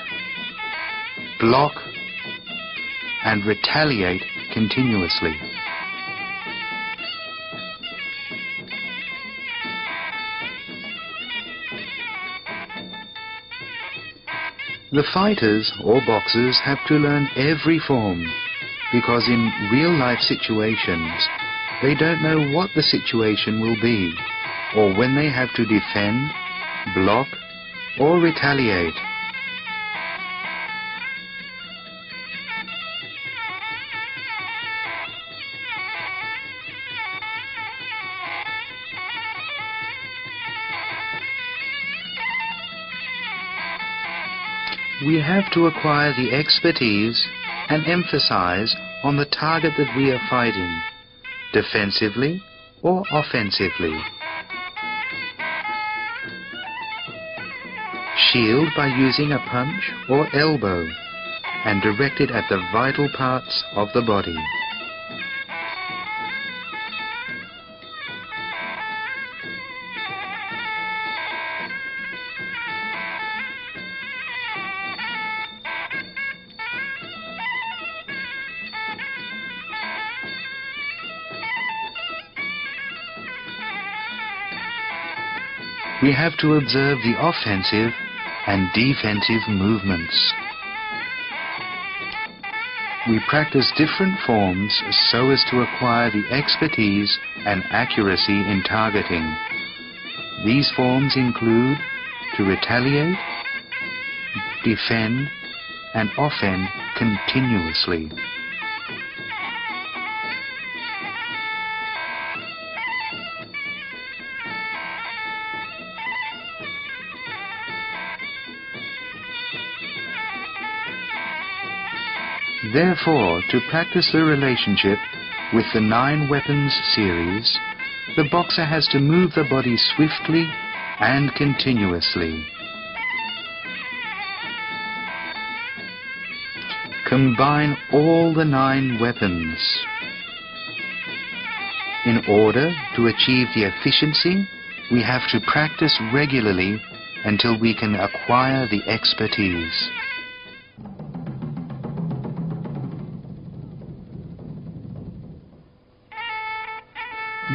block, and retaliate continuously. The fighters or boxers have to learn every form because in real-life situations they don't know what the situation will be or when they have to defend, block, or retaliate. We have to acquire the expertise and emphasize on the target that we are fighting, defensively or offensively. Shield by using a punch or elbow and direct it at the vital parts of the body. We have to observe the offensive and defensive movements. We practice different forms so as to acquire the expertise and accuracy in targeting. These forms include to retaliate, defend, and offend continuously. Therefore, to practice the relationship with the 9 weapons series, the boxer has to move the body swiftly and continuously. Combine all the 9 weapons. In order to achieve the efficiency, we have to practice regularly until we can acquire the expertise.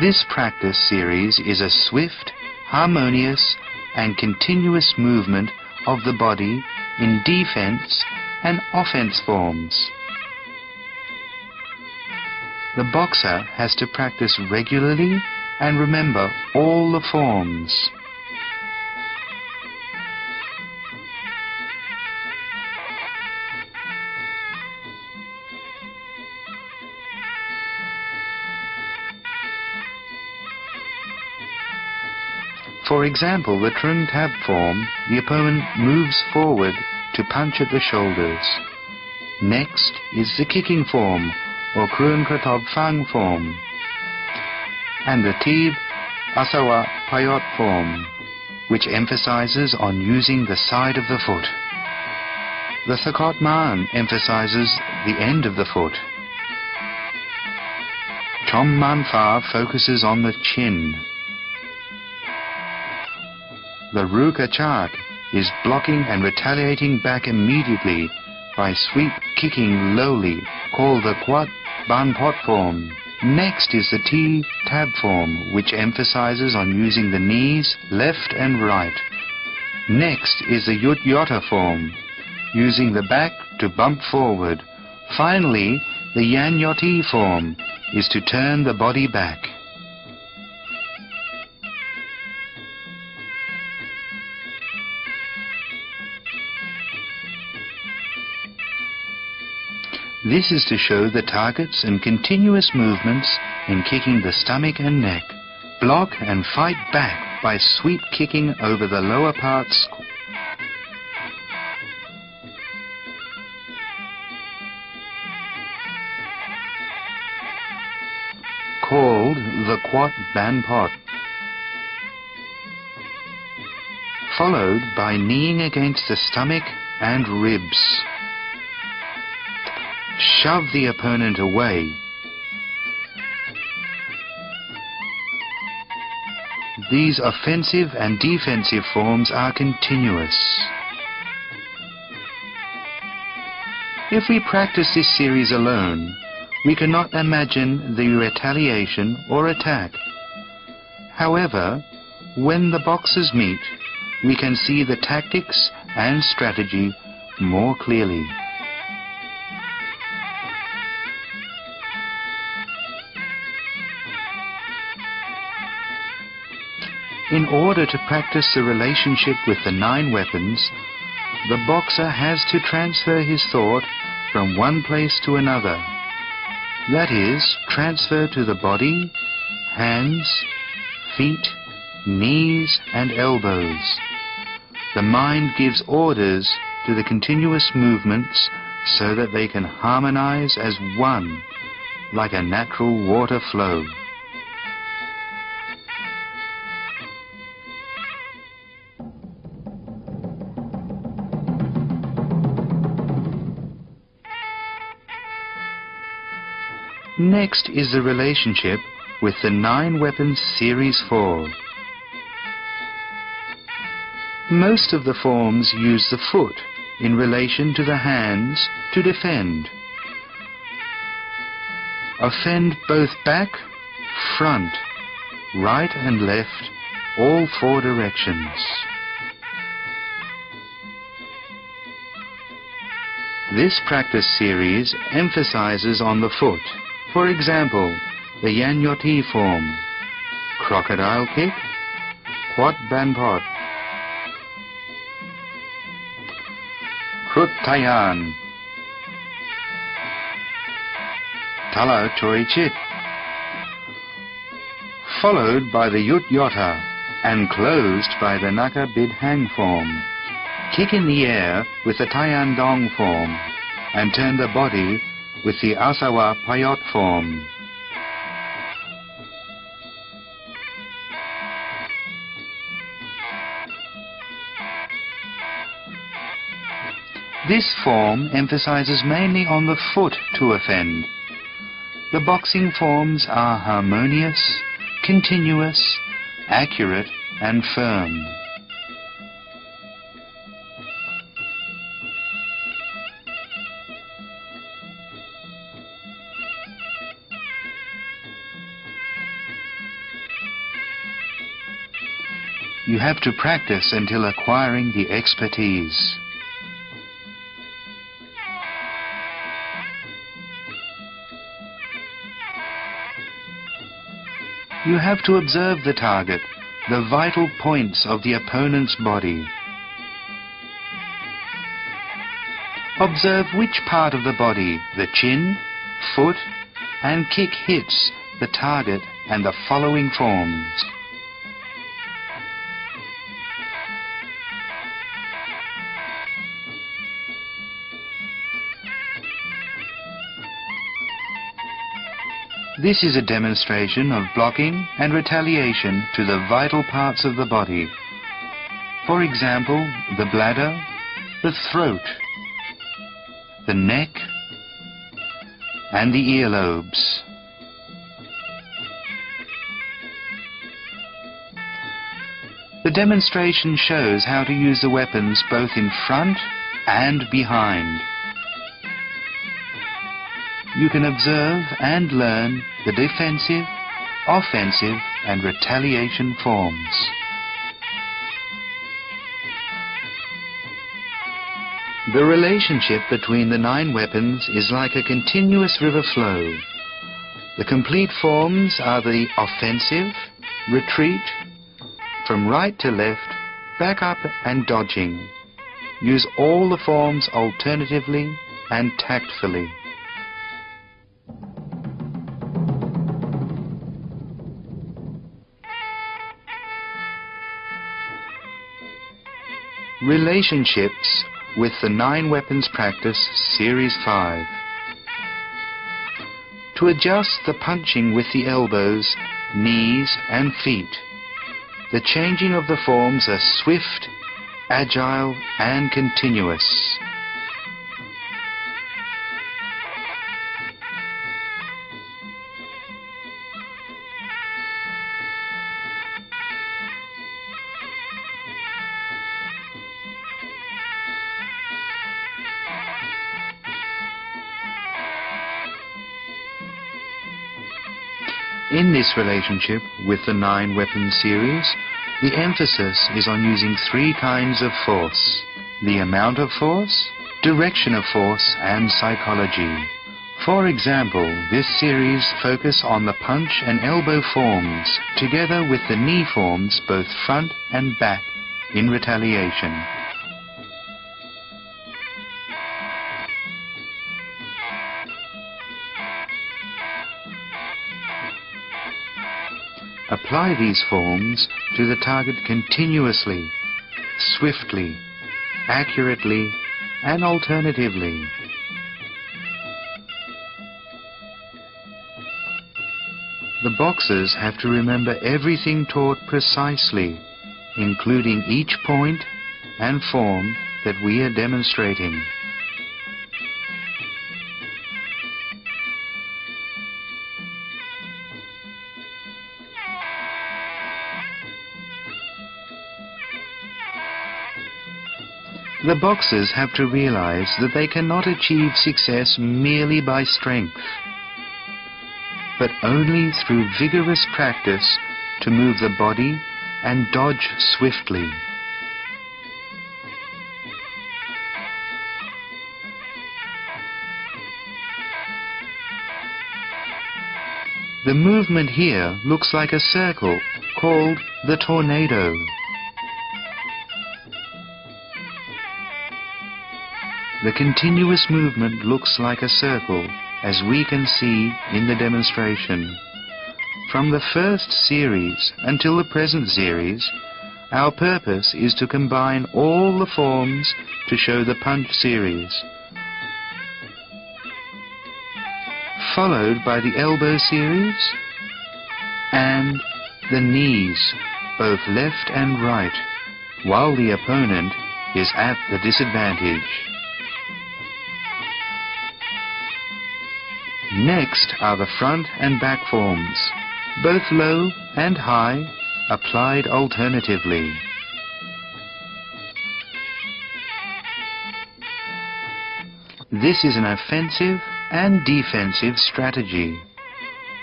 This practice series is a swift, harmonious, and continuous movement of the body in defense and offense forms. The boxer has to practice regularly and remember all the forms. For example, the Trung Tab form, the opponent moves forward to punch at the shoulders. Next is the kicking form, or Krun Kratob Fang form, and the Tib Asawa Payot form, which emphasizes on using the side of the foot. The Sakot Man emphasizes the end of the foot. Chom Man Fa focuses on the chin. The Ruka Chak is blocking and retaliating back immediately by sweep kicking lowly, called the Quat Ban Pot form. Next is the T Tab form, which emphasizes on using the knees left and right. Next is the Yut Yotta form, using the back to bump forward. Finally, the Yan Yoti form is to turn the body back. This is to show the targets and continuous movements in kicking the stomach and neck. Block and fight back by sweep kicking over the lower parts. Called the Quat Ban Pot. Followed by kneeing against the stomach and ribs. Shove the opponent away. These offensive and defensive forms are continuous. If we practice this series alone, we cannot imagine the retaliation or attack. However, when the boxers meet, we can see the tactics and strategy more clearly. In order to practice the relationship with the 9 weapons, the boxer has to transfer his thought from one place to another. That is, transfer to the body, hands, feet, knees and elbows. The mind gives orders to the continuous movements so that they can harmonize as one, like a natural water flow. Next is the relationship with the 9 Weapons Series 4. Most of the forms use the foot in relation to the hands to defend. Offend both back, front, right and left, all 4 directions. This practice series emphasizes on the foot. For example, the Yanyoti form, crocodile kick, quat ban pot, krut tayan, tala choi chit, followed by the yut yota and closed by the naka bid hang form. Kick in the air with the tayan dong form and turn the body with the asawa payot form. This form emphasizes mainly on the foot to offend. The boxing forms are harmonious, continuous, accurate and firm. You have to practice until acquiring the expertise. You have to observe the target, the vital points of the opponent's body. Observe which part of the body, the chin, foot, and kick hits the target and the following forms. This is a demonstration of blocking and retaliation to the vital parts of the body. For example, the bladder, the throat, the neck, and the earlobes. The demonstration shows how to use the weapons both in front and behind. You can observe and learn the defensive, offensive, and retaliation forms. The relationship between the 9 weapons is like a continuous river flow. The complete forms are the offensive, retreat, from right to left, back up and dodging. Use all the forms alternatively and tactfully. Relationships with the 9 Weapons Practice Series 5. To adjust the punching with the elbows, knees and feet. The changing of the forms are swift, agile and continuous. In this relationship with the 9 Weapons series, the emphasis is on using 3 kinds of force: the amount of force, direction of force, and psychology. For example, this series focus on the punch and elbow forms, together with the knee forms both front and back, in retaliation. Apply these forms to the target continuously, swiftly, accurately, and alternatively. The boxers have to remember everything taught precisely, including each point and form that we are demonstrating. The boxers have to realize that they cannot achieve success merely by strength, but only through vigorous practice to move the body and dodge swiftly. The movement here looks like a circle called the tornado. The continuous movement looks like a circle, as we can see in the demonstration. From the first series until the present series, our purpose is to combine all the forms to show the punch series, followed by the elbow series and the knees, both left and right, while the opponent is at the disadvantage. Next are the front and back forms, both low and high, applied alternatively. This is an offensive and defensive strategy.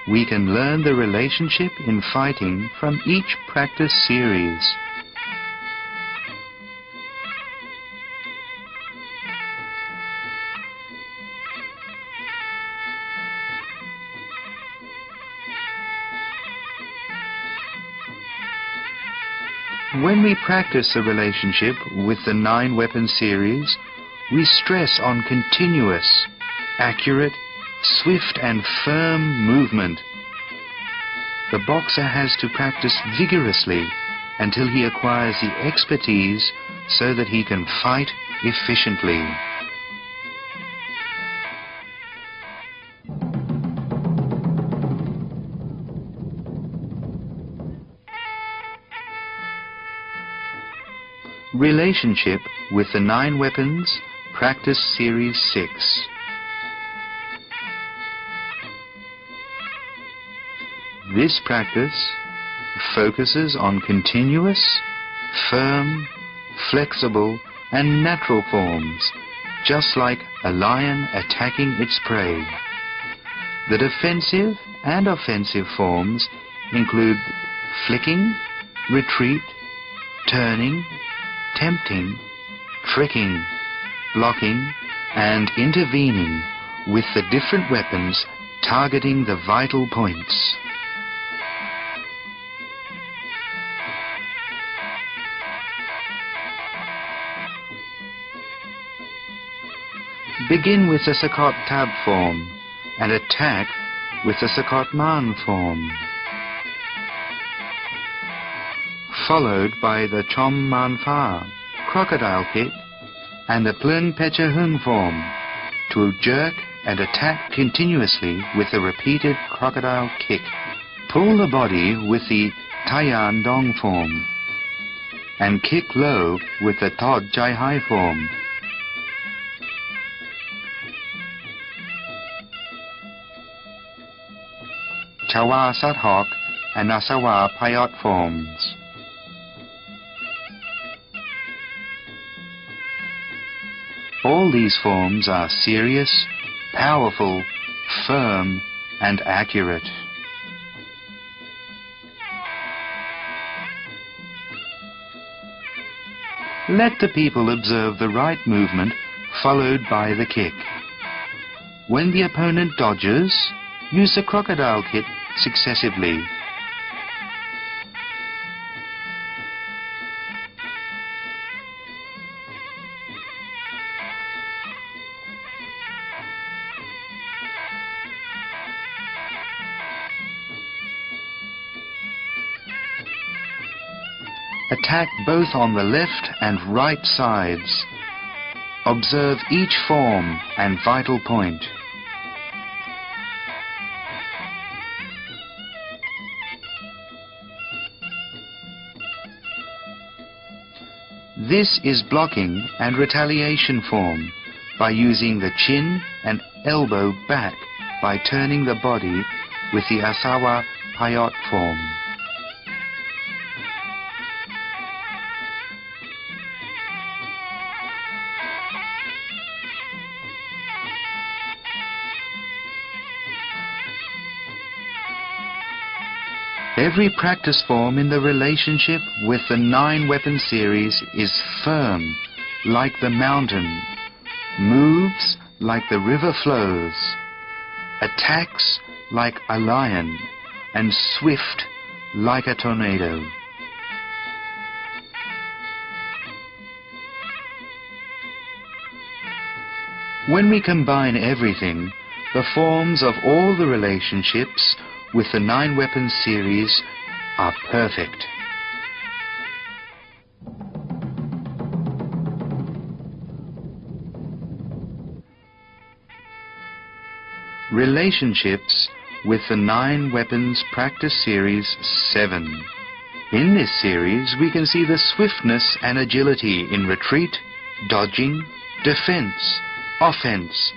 We can learn the relationship in fighting from each practice series. When we practice the relationship with the 9-weapon series, we stress on continuous, accurate, swift and firm movement. The boxer has to practice vigorously until he acquires the expertise so that he can fight efficiently. Relationship with the 9 weapons, Practice Series 6. This practice focuses on continuous, firm, flexible and natural forms, just like a lion attacking its prey. The defensive and offensive forms include flicking, retreat, turning, tempting, tricking, blocking, and intervening with the different weapons targeting the vital points. Begin with the Sakot Tab form and attack with the Sakot Man form, followed by the Chom Man Fa, crocodile kick, and the Plun Pecha Hung form, to jerk and attack continuously with a repeated crocodile kick. Pull the body with the Taiyan Dong form, and kick low with the Tod Jai Hai form. Chawa Sat Hok and Nasawa Payot forms. All these forms are serious, powerful, firm, and accurate. Let the people observe the right movement followed by the kick. When the opponent dodges, use the crocodile kick successively. Attack both on the left and right sides. Observe each form and vital point. This is blocking and retaliation form by using the chin and elbow back by turning the body with the Asawa Payot form. Every practice form in the relationship with the 9-weapon series is firm, like the mountain, moves like the river flows, attacks like a lion, and swift like a tornado. When we combine everything, the forms of all the relationships with the 9-weapon series are perfect. Relationships with the 9 weapons practice series 7. In this series we can see the swiftness and agility in retreat, dodging, defense, offense,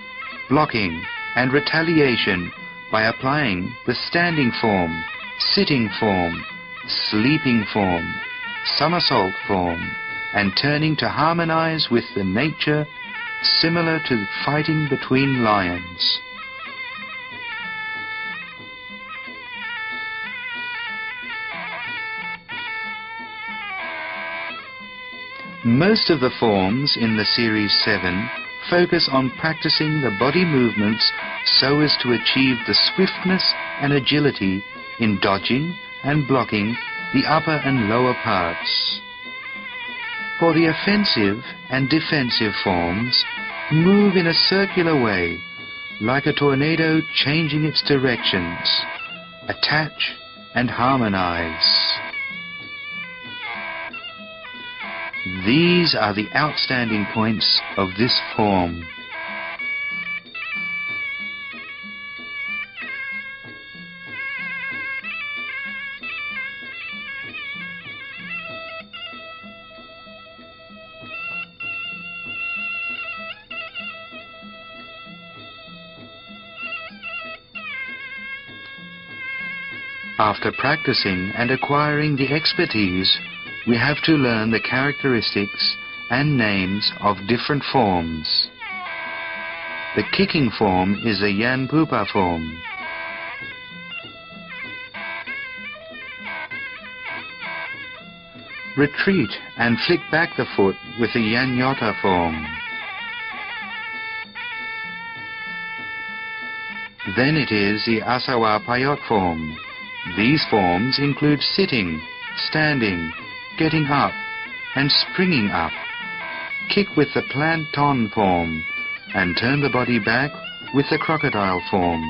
blocking and retaliation by applying the standing form, sitting form, sleeping form, somersault form, and turning to harmonize with the nature similar to fighting between lions. Most of the forms in the Series 7 focus on practicing the body movements so as to achieve the swiftness and agility in dodging and blocking the upper and lower parts. For the offensive and defensive forms, move in a circular way, like a tornado changing its directions, attach and harmonize. These are the outstanding points of this form. After practicing and acquiring the expertise, we have to learn the characteristics and names of different forms. The kicking form is a Yan Pupa form. Retreat and flick back the foot with the Yan Yota form. Then it is the Asawa Payot form. These forms include sitting, standing, getting up and springing up. Kick with the planton form and turn the body back with the crocodile form.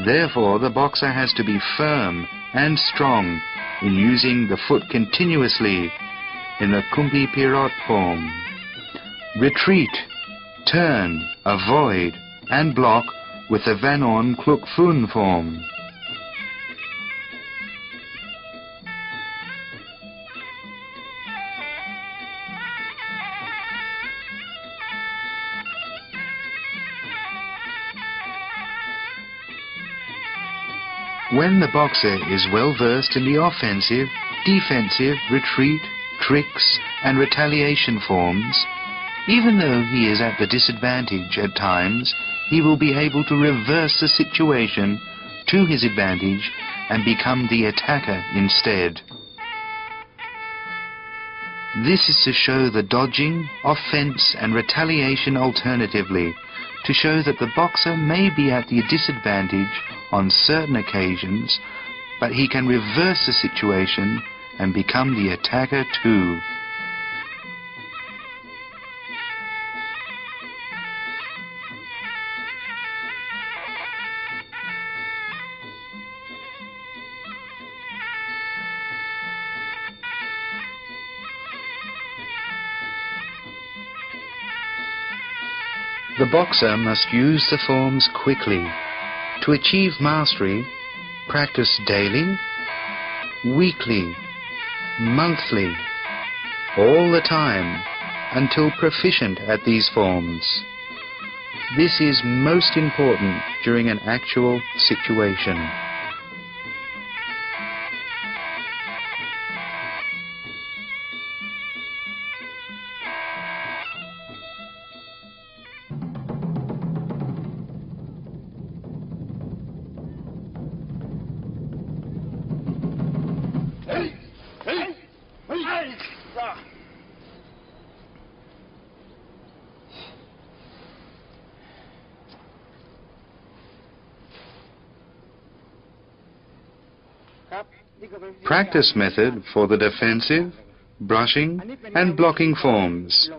Therefore, the boxer has to be firm and strong in using the foot continuously in the kumpi pirot form. Retreat, turn, avoid and block with the vanon kluk fun form. When the boxer is well versed in the offensive, defensive, retreat, tricks and retaliation forms, even though he is at the disadvantage at times, he will be able to reverse the situation to his advantage and become the attacker instead. This is to show the dodging, offense and retaliation alternatively, to show that the boxer may be at the disadvantage on certain occasions, but he can reverse the situation and become the attacker too. The boxer must use the forms quickly. To achieve mastery, practice daily, weekly, monthly, all the time, until proficient at these forms. This is most important during an actual situation. Practice method for the defensive, brushing and blocking forms.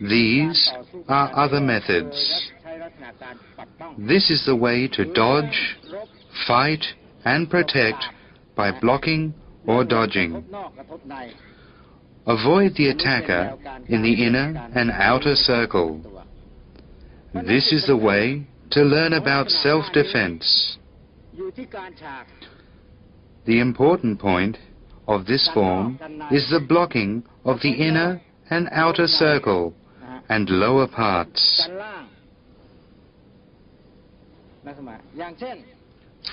These are other methods. This is the way to dodge, fight and protect by blocking or dodging. Avoid the attacker in the inner and outer circle. This is the way to learn about self-defense. The important point of this form is the blocking of the inner and outer circle and lower parts.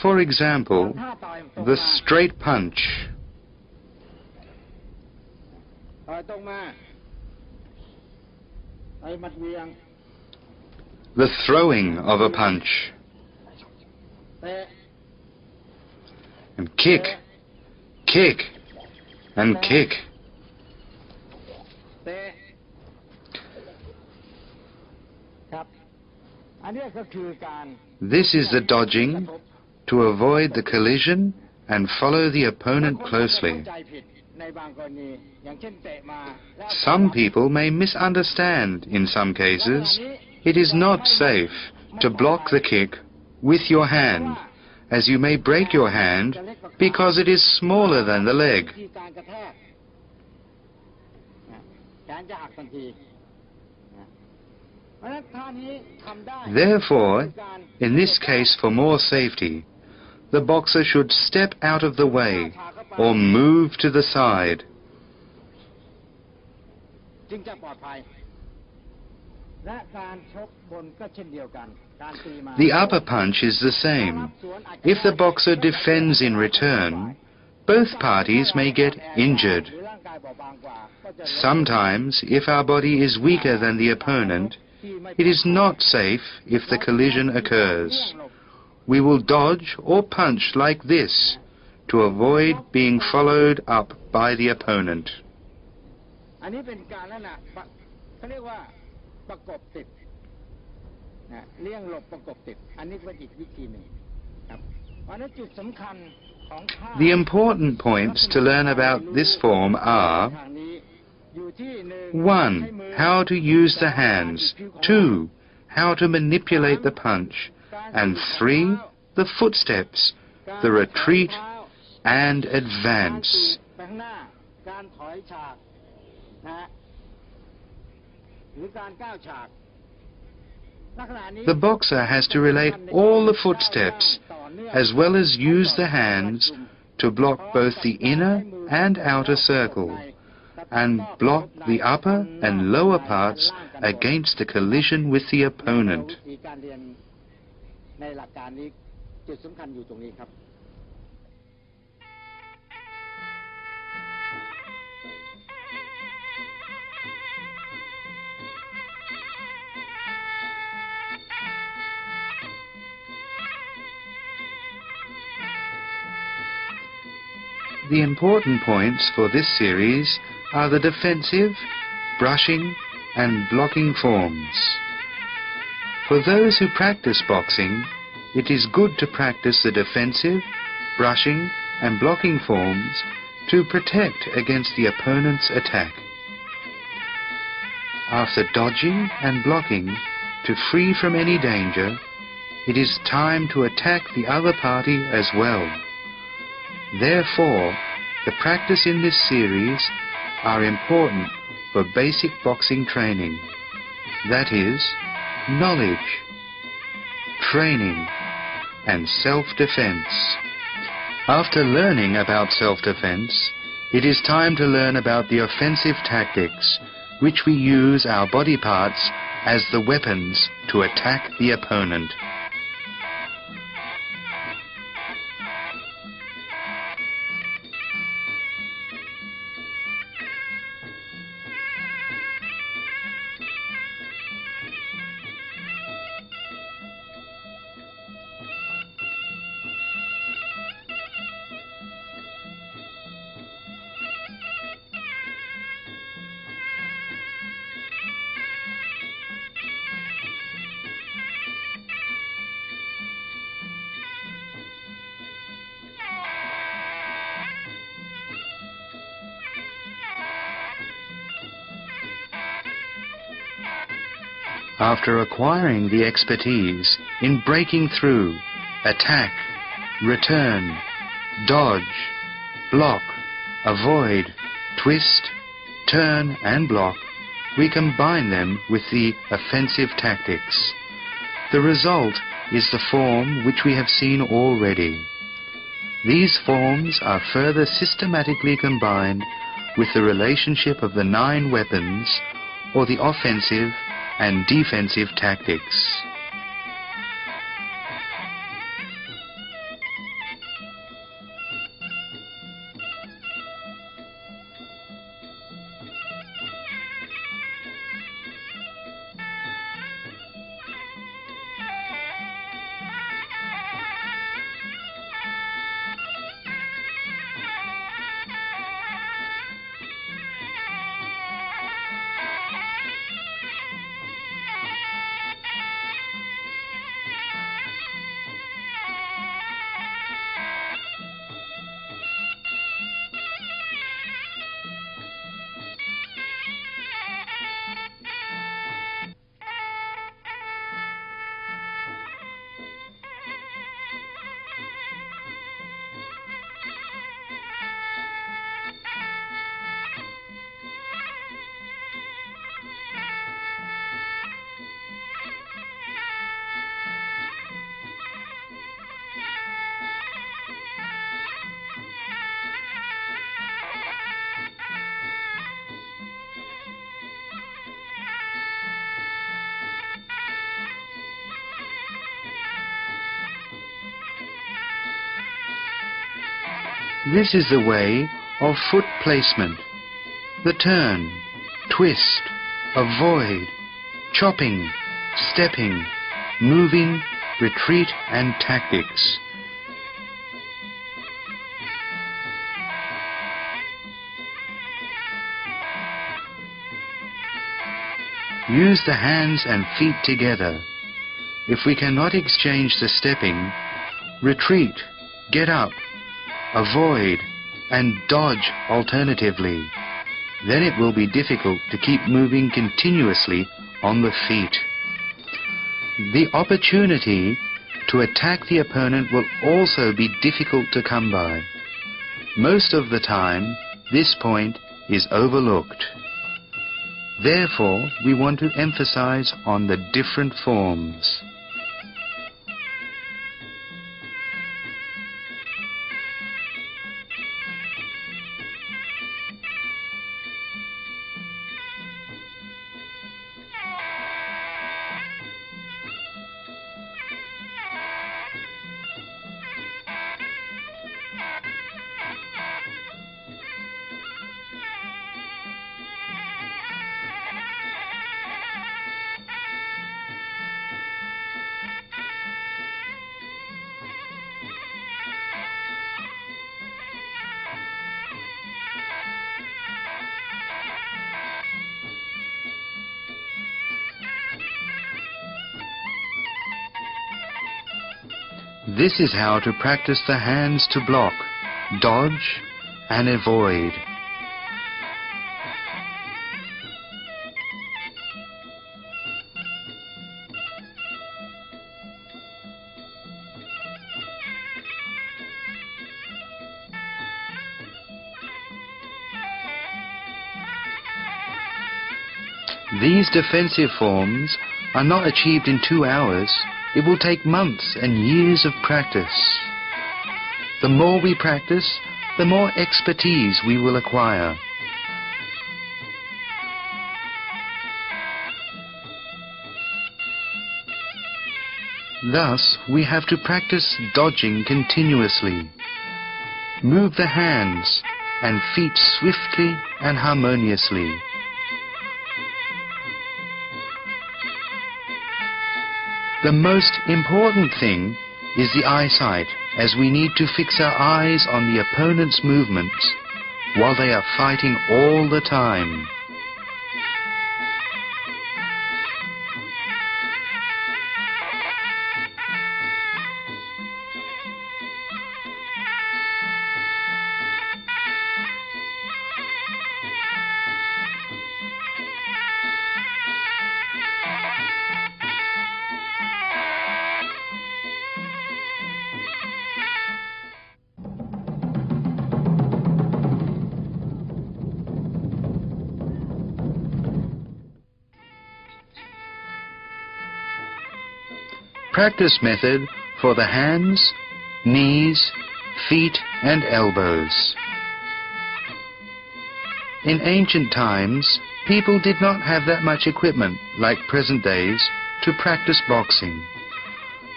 For example, the straight punch, the throwing of a punch, and kick, kick, and kick. This is the dodging to avoid the collision and follow the opponent closely. Some people may misunderstand in some cases. It is not safe to block the kick with your hand, as you may break your hand because it is smaller than the leg. Therefore, in this case, for more safety, the boxer should step out of the way or move to the side. The upper punch is the same. If the boxer defends in return, both parties may get injured. Sometimes, if our body is weaker than the opponent, it is not safe if the collision occurs. We will dodge or punch like this to avoid being followed up by the opponent. The important points to learn about this form are: 1. How to use the hands. 2. How to manipulate the punch. And 3. The footsteps, the retreat and advance. The boxer has to relate all the footsteps as well as use the hands to block both the inner and outer circle and block the upper and lower parts against the collision with the opponent. The important points for this series are the defensive, brushing and blocking forms. For those who practice boxing, it is good to practice the defensive, brushing and blocking forms to protect against the opponent's attack. After dodging and blocking to free from any danger, it is time to attack the other party as well. Therefore, the practice in this series are important for basic boxing training. That is, knowledge, training, and self-defense. After learning about self-defense, it is time to learn about the offensive tactics, which we use our body parts as the weapons to attack the opponent. After acquiring the expertise in breaking through, attack, return, dodge, block, avoid, twist, turn and block, we combine them with the offensive tactics. The result is the form which we have seen already. These forms are further systematically combined with the relationship of the 9 weapons, or the offensive and defensive tactics. This is the way of foot placement, the turn, twist, avoid, chopping, stepping, moving, retreat and tactics. Use the hands and feet together. If we cannot exchange the stepping, retreat, get up, avoid, and dodge alternatively. Then it will be difficult to keep moving continuously on the feet. The opportunity to attack the opponent will also be difficult to come by. Most of the time, this point is overlooked. Therefore, we want to emphasize on the different forms. This is how to practice the hands to block, dodge, and avoid. These defensive forms are not achieved in 2 hours. It will take months and years of practice. The more we practice, the more expertise we will acquire. Thus, we have to practice dodging continuously. Move the hands and feet swiftly and harmoniously. The most important thing is the eyesight, as we need to fix our eyes on the opponent's movements while they are fighting all the time. Practice method for the hands, knees, feet and elbows. In ancient times, people did not have that much equipment like present days to practice boxing.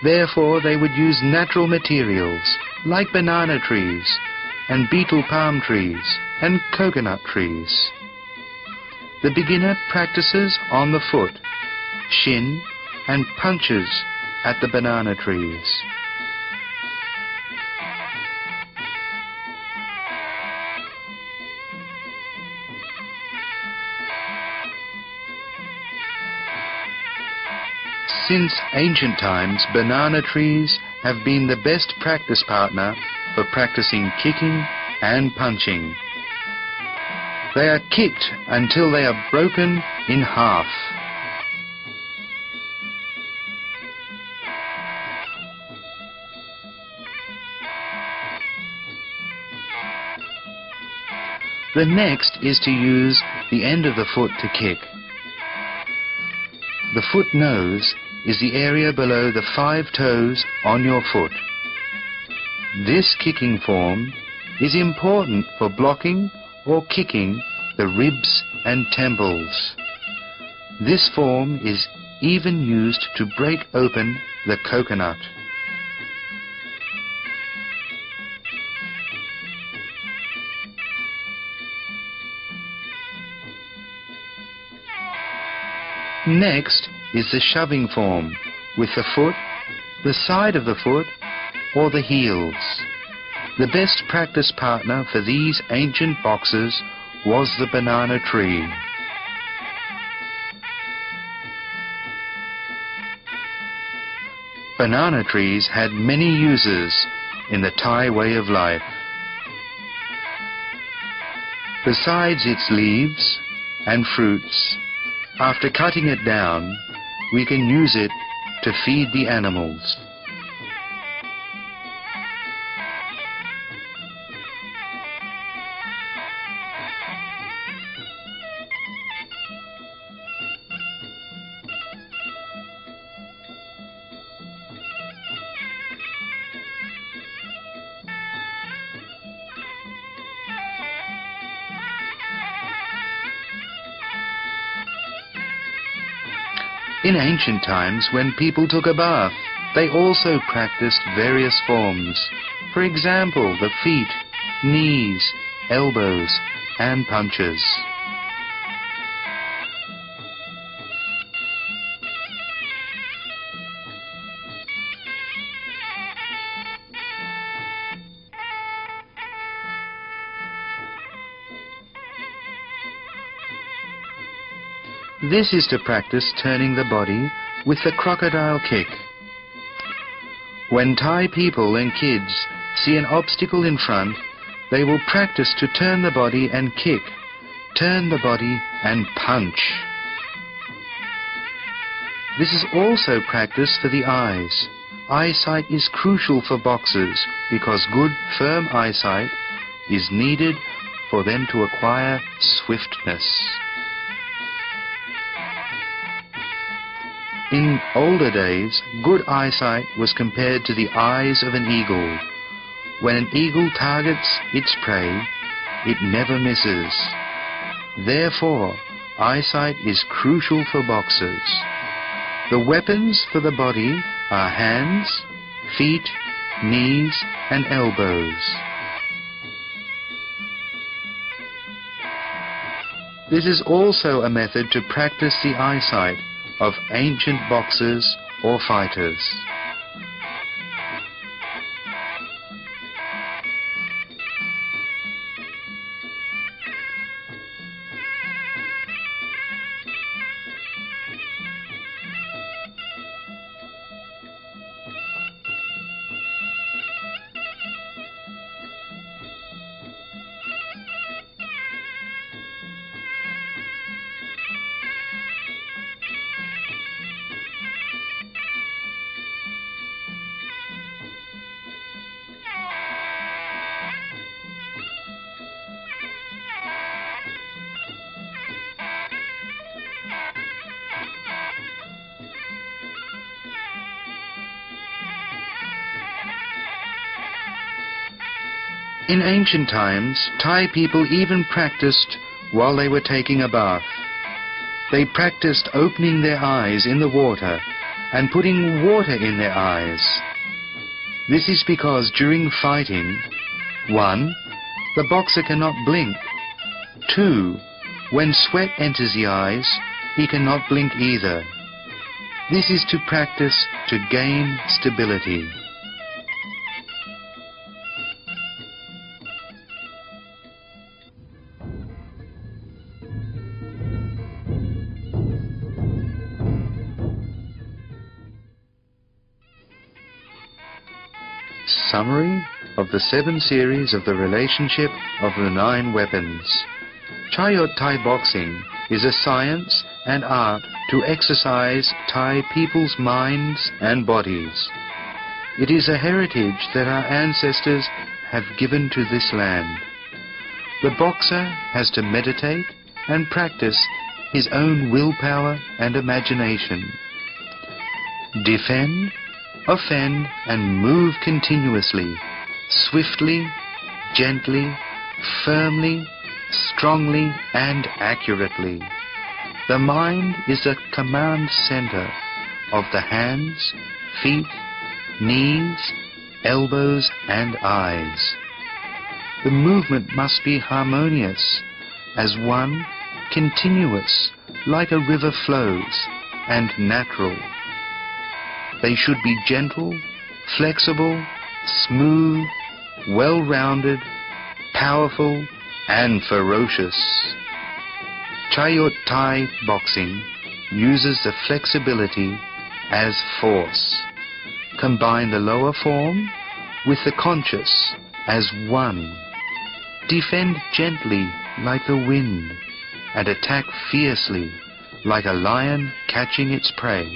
Therefore, they would use natural materials like banana trees and betel palm trees and coconut trees. The beginner practices on the foot, shin and punches at the banana trees. Since ancient times, banana trees have been the best practice partner for practicing kicking and punching. They are kicked until they are broken in half. The next is to use the end of the foot to kick. The foot nose is the area below the 5 toes on your foot. This kicking form is important for blocking or kicking the ribs and temples. This form is even used to break open the coconut. Next is the shoving form, with the foot, the side of the foot, or the heels. The best practice partner for these ancient boxers was the banana tree. Banana trees had many uses in the Thai way of life. Besides its leaves and fruits, after cutting it down, we can use it to feed the animals. In ancient times, when people took a bath, they also practiced various forms. For example, the feet, knees, elbows, and punches. This is to practice turning the body with the crocodile kick. When Thai people and kids see an obstacle in front, they will practice to turn the body and kick, turn the body and punch. This is also practice for the eyes. Eyesight is crucial for boxers because good, firm eyesight is needed for them to acquire swiftness. In older days, good eyesight was compared to the eyes of an eagle. When an eagle targets its prey, it never misses. Therefore, eyesight is crucial for boxers. The weapons for the body are hands, feet, knees, and elbows. This is also a method to practice the eyesight of ancient boxers or fighters. In ancient times, Thai people even practiced while they were taking a bath. They practiced opening their eyes in the water and putting water in their eyes. This is because during fighting, 1. The boxer cannot blink. 2. When sweat enters the eyes, he cannot blink either. This is to practice to gain stability. Summary of the 7 series of the relationship of the 9 weapons. Chaiyuth Thai boxing is a science and art to exercise Thai people's minds and bodies. It is a heritage that our ancestors have given to this land. The boxer has to meditate and practice his own willpower and imagination. Defend, offend, and move continuously, swiftly, gently, firmly, strongly, and accurately. The mind is the command center of the hands, feet, knees, elbows, and eyes. The movement must be harmonious, as one, continuous, like a river flows, and natural. They should be gentle, flexible, smooth, well-rounded, powerful, and ferocious. Chaiyuth Thai boxing uses the flexibility as force. Combine the lower form with the conscious as one. Defend gently like the wind, and attack fiercely like a lion catching its prey.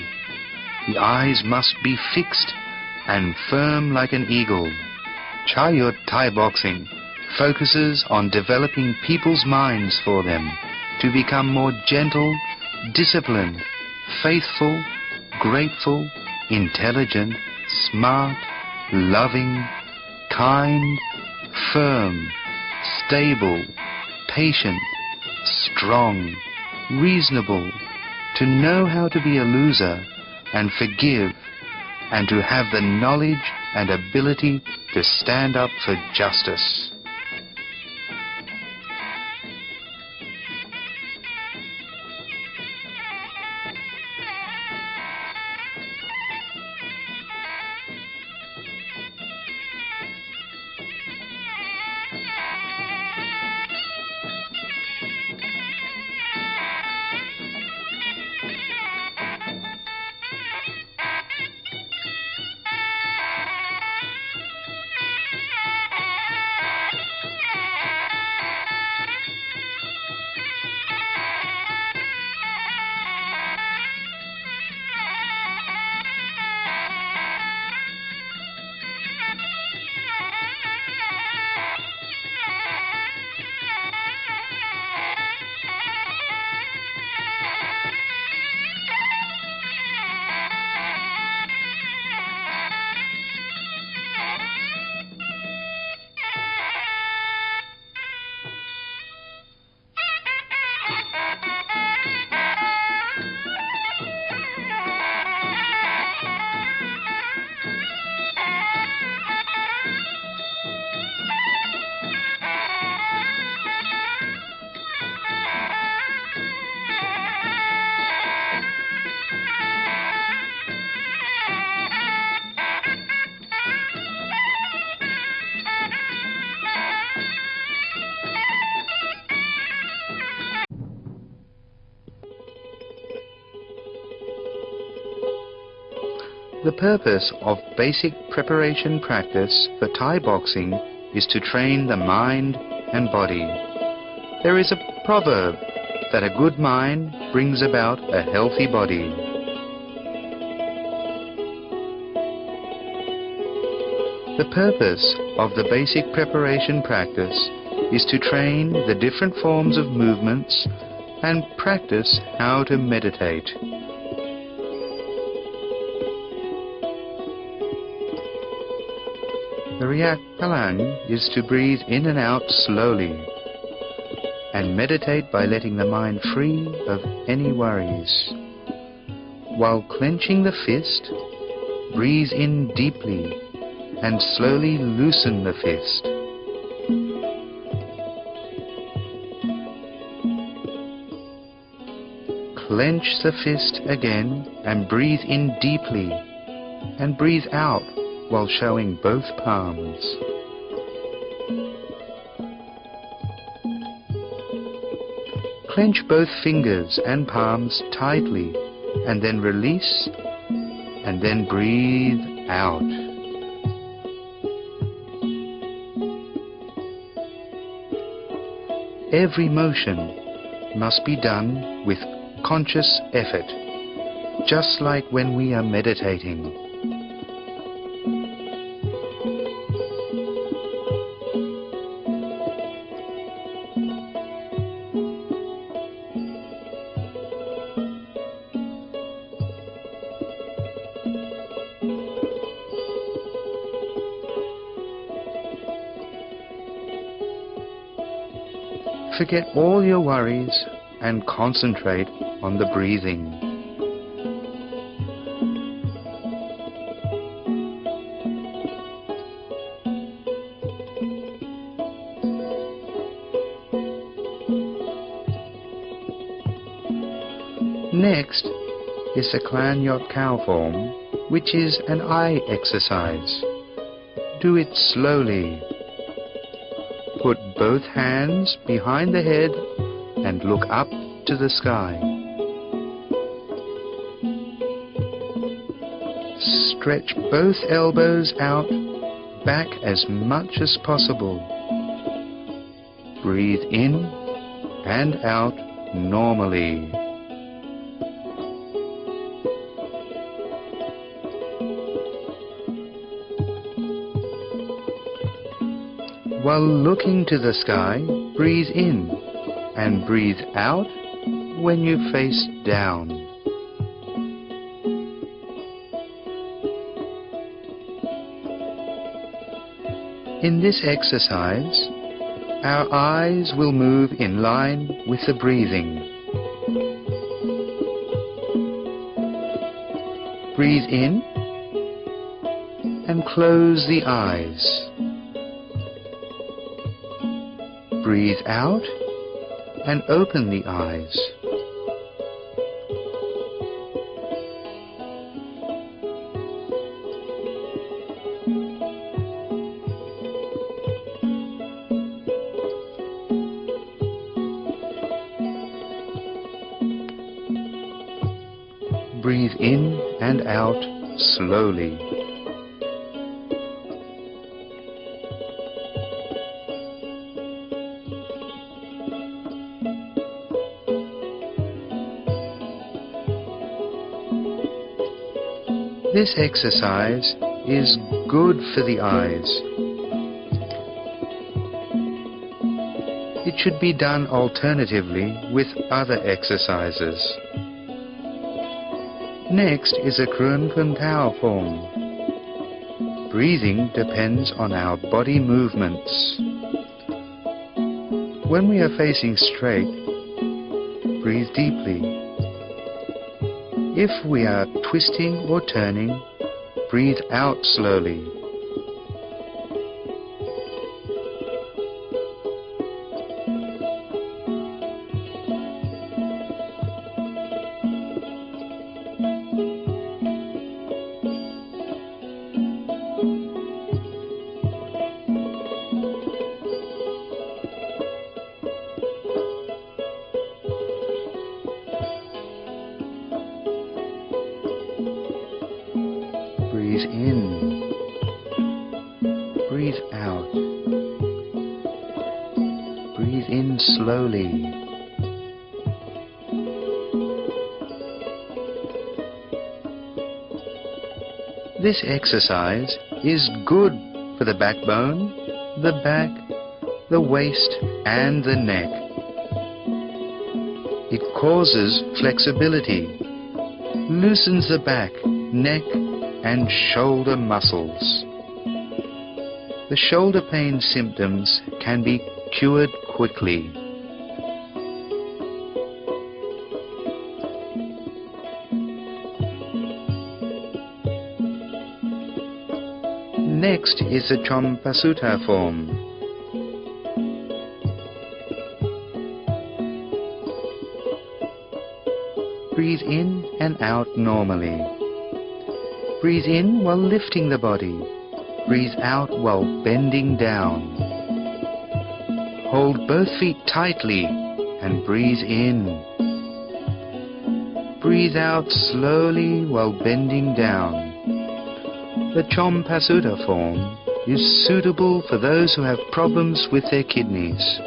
The eyes must be fixed and firm like an eagle. Chaiyuth Thai boxing focuses on developing people's minds for them to become more gentle, disciplined, faithful, grateful, intelligent, smart, loving, kind, firm, stable, patient, strong, reasonable, to know how to be a loser and forgive, and to have the knowledge and ability to stand up for justice. The purpose of basic preparation practice for Thai boxing is to train the mind and body. There is a proverb that a good mind brings about a healthy body. The purpose of the basic preparation practice is to train the different forms of movements and practice how to meditate. The Riak Palang is to breathe in and out slowly and meditate by letting the mind free of any worries. While clenching the fist, breathe in deeply and slowly loosen the fist. Clench the fist again and breathe in deeply and breathe out while showing both palms. Clench both fingers and palms tightly and then release and then breathe out. Every motion must be done with conscious effort, just like when we are meditating. Forget all your worries and concentrate on the breathing. Next is the Klan Yot Cow form, which is an eye exercise. Do it slowly. Put both hands behind the head and look up to the sky. Stretch both elbows out back as much as possible. Breathe in and out normally. While looking to the sky, breathe in and breathe out when you face down. In this exercise, our eyes will move in line with the breathing. Breathe in and close the eyes. Breathe out and open the eyes. Breathe in and out slowly. This exercise is good for the eyes. It should be done alternatively with other exercises. Next is a Krun Kun Tao form. Breathing depends on our body movements. When we are facing straight, breathe deeply. If we are twisting or turning, breathe out slowly. Breathe in. Breathe out. Breathe in slowly. This exercise is good for the backbone, the back, the waist and the neck. It causes flexibility, loosens the back, neck and shoulder muscles. The shoulder pain symptoms can be cured quickly. Next is the Champasuta form. Breathe in and out normally. Breathe in while lifting the body. Breathe out while bending down. Hold both feet tightly and breathe in. Breathe out slowly while bending down. The Champasuta form is suitable for those who have problems with their kidneys.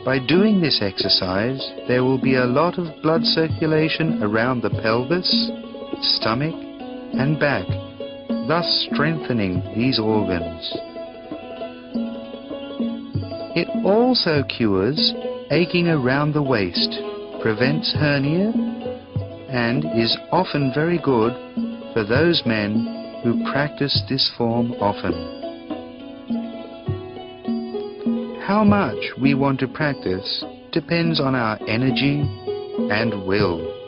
By doing this exercise, there will be a lot of blood circulation around the pelvis, stomach and back, thus strengthening these organs. It also cures aching around the waist, prevents hernia, and is often very good for those men who practice this form often. How much we want to practice depends on our energy and will.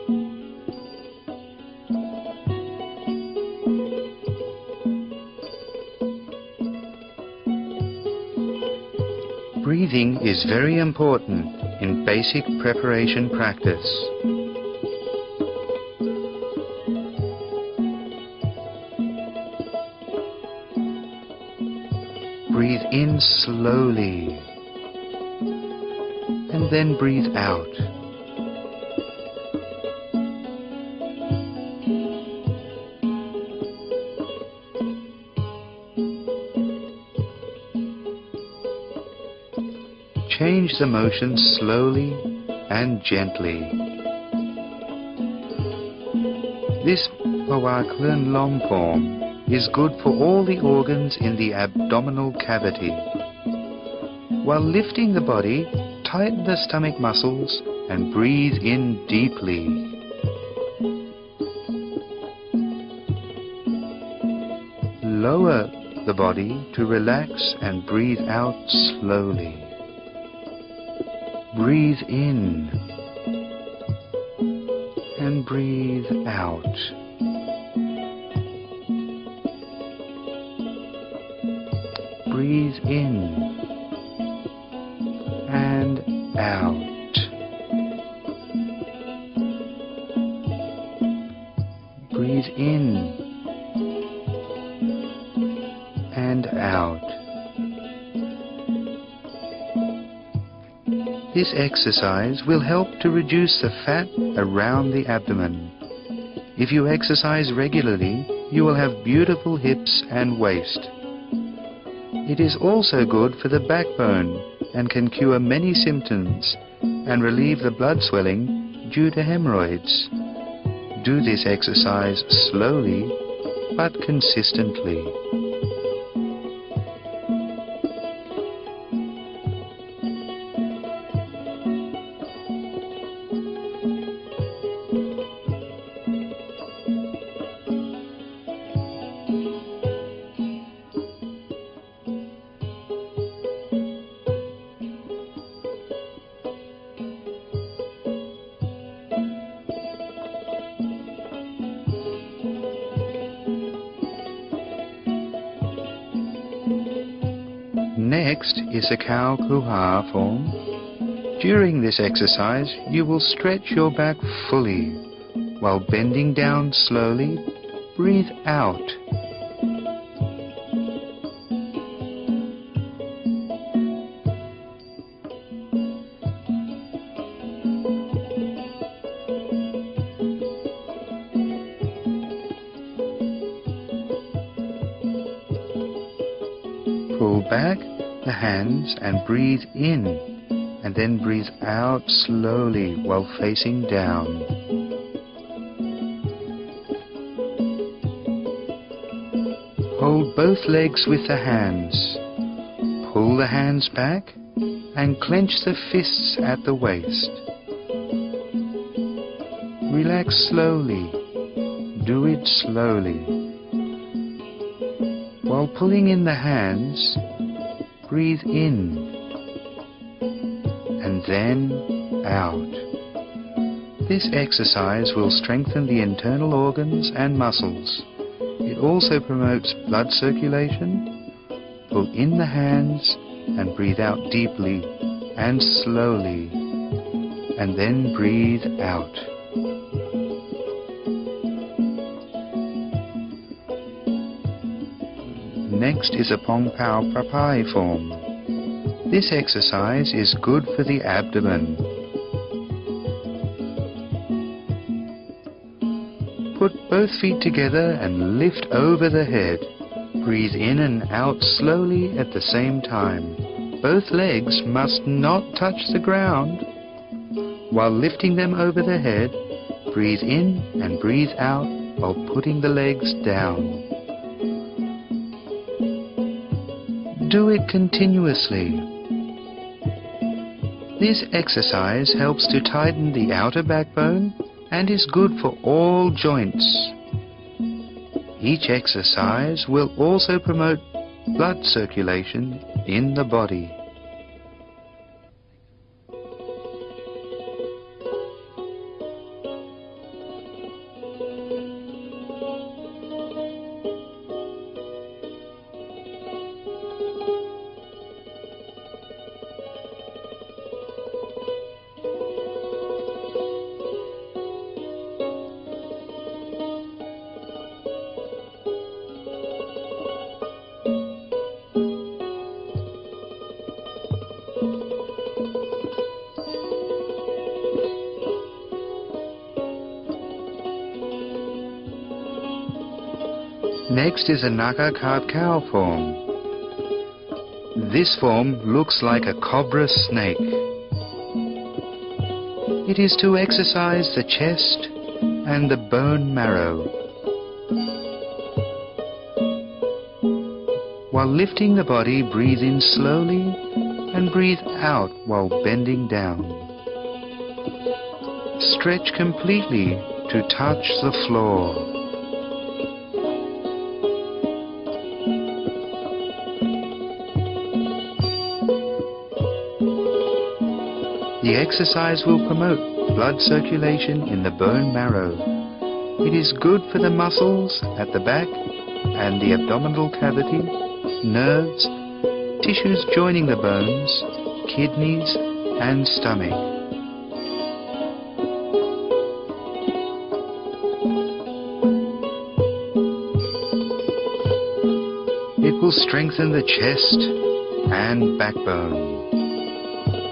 Breathing is very important in basic preparation practice. Breathe in slowly and then breathe out. Change the motion slowly and gently. This Pawak Luen Long form is good for all the organs in the abdominal cavity. While lifting the body, tighten the stomach muscles and breathe in deeply. Lower the body to relax and breathe out slowly. Breathe in and breathe out. Breathe in and out. Breathe in and out. This exercise will help to reduce the fat around the abdomen. If you exercise regularly, you will have beautiful hips and waist. It is also good for the backbone and can cure many symptoms and relieve the blood swelling due to hemorrhoids. Do this exercise slowly but consistently. Next is the cow kuha form. During this exercise, you will stretch your back fully. While bending down slowly, breathe out. Pull back the hands and breathe in, and then breathe out slowly while facing down. Hold both legs with the hands. Pull the hands back and clench the fists at the waist. Relax slowly. Do it slowly. While pulling in the hands, breathe in and then out. This exercise will strengthen the internal organs and muscles. It also promotes blood circulation. Pull in the hands and breathe out deeply and slowly, and then breathe out. Next is a Pong Pao Prapai form. This exercise is good for the abdomen. Put both feet together and lift over the head. Breathe in and out slowly at the same time. Both legs must not touch the ground. While lifting them over the head, breathe in and breathe out while putting the legs down. Do it continuously. This exercise helps to tighten the outer backbone and is good for all joints. Each exercise will also promote blood circulation in the body. Next is a Naga Card Cow form. This form looks like a cobra snake. It is to exercise the chest and the bone marrow. While lifting the body, breathe in slowly and breathe out while bending down. Stretch completely to touch the floor. The exercise will promote blood circulation in the bone marrow. It is good for the muscles at the back and the abdominal cavity, nerves, tissues joining the bones, kidneys and stomach. It will strengthen the chest and backbone.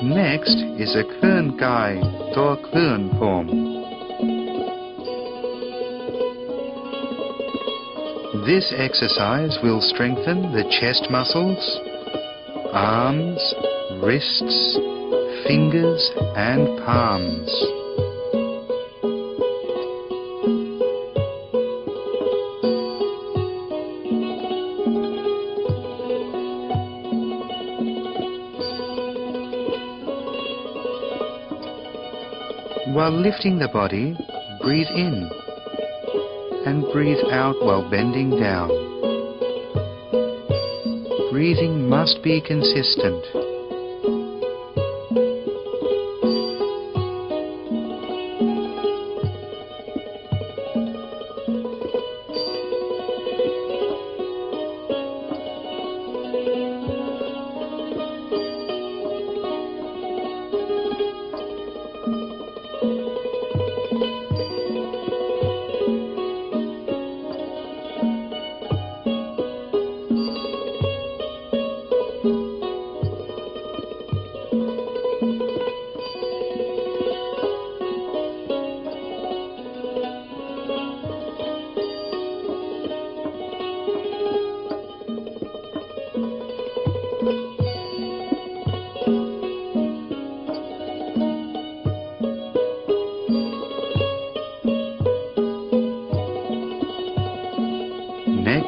Next is a Kern Kai Tor Kern form. This exercise will strengthen the chest muscles, arms, wrists, fingers and palms. While lifting the body, breathe in and breathe out while bending down. Breathing must be consistent.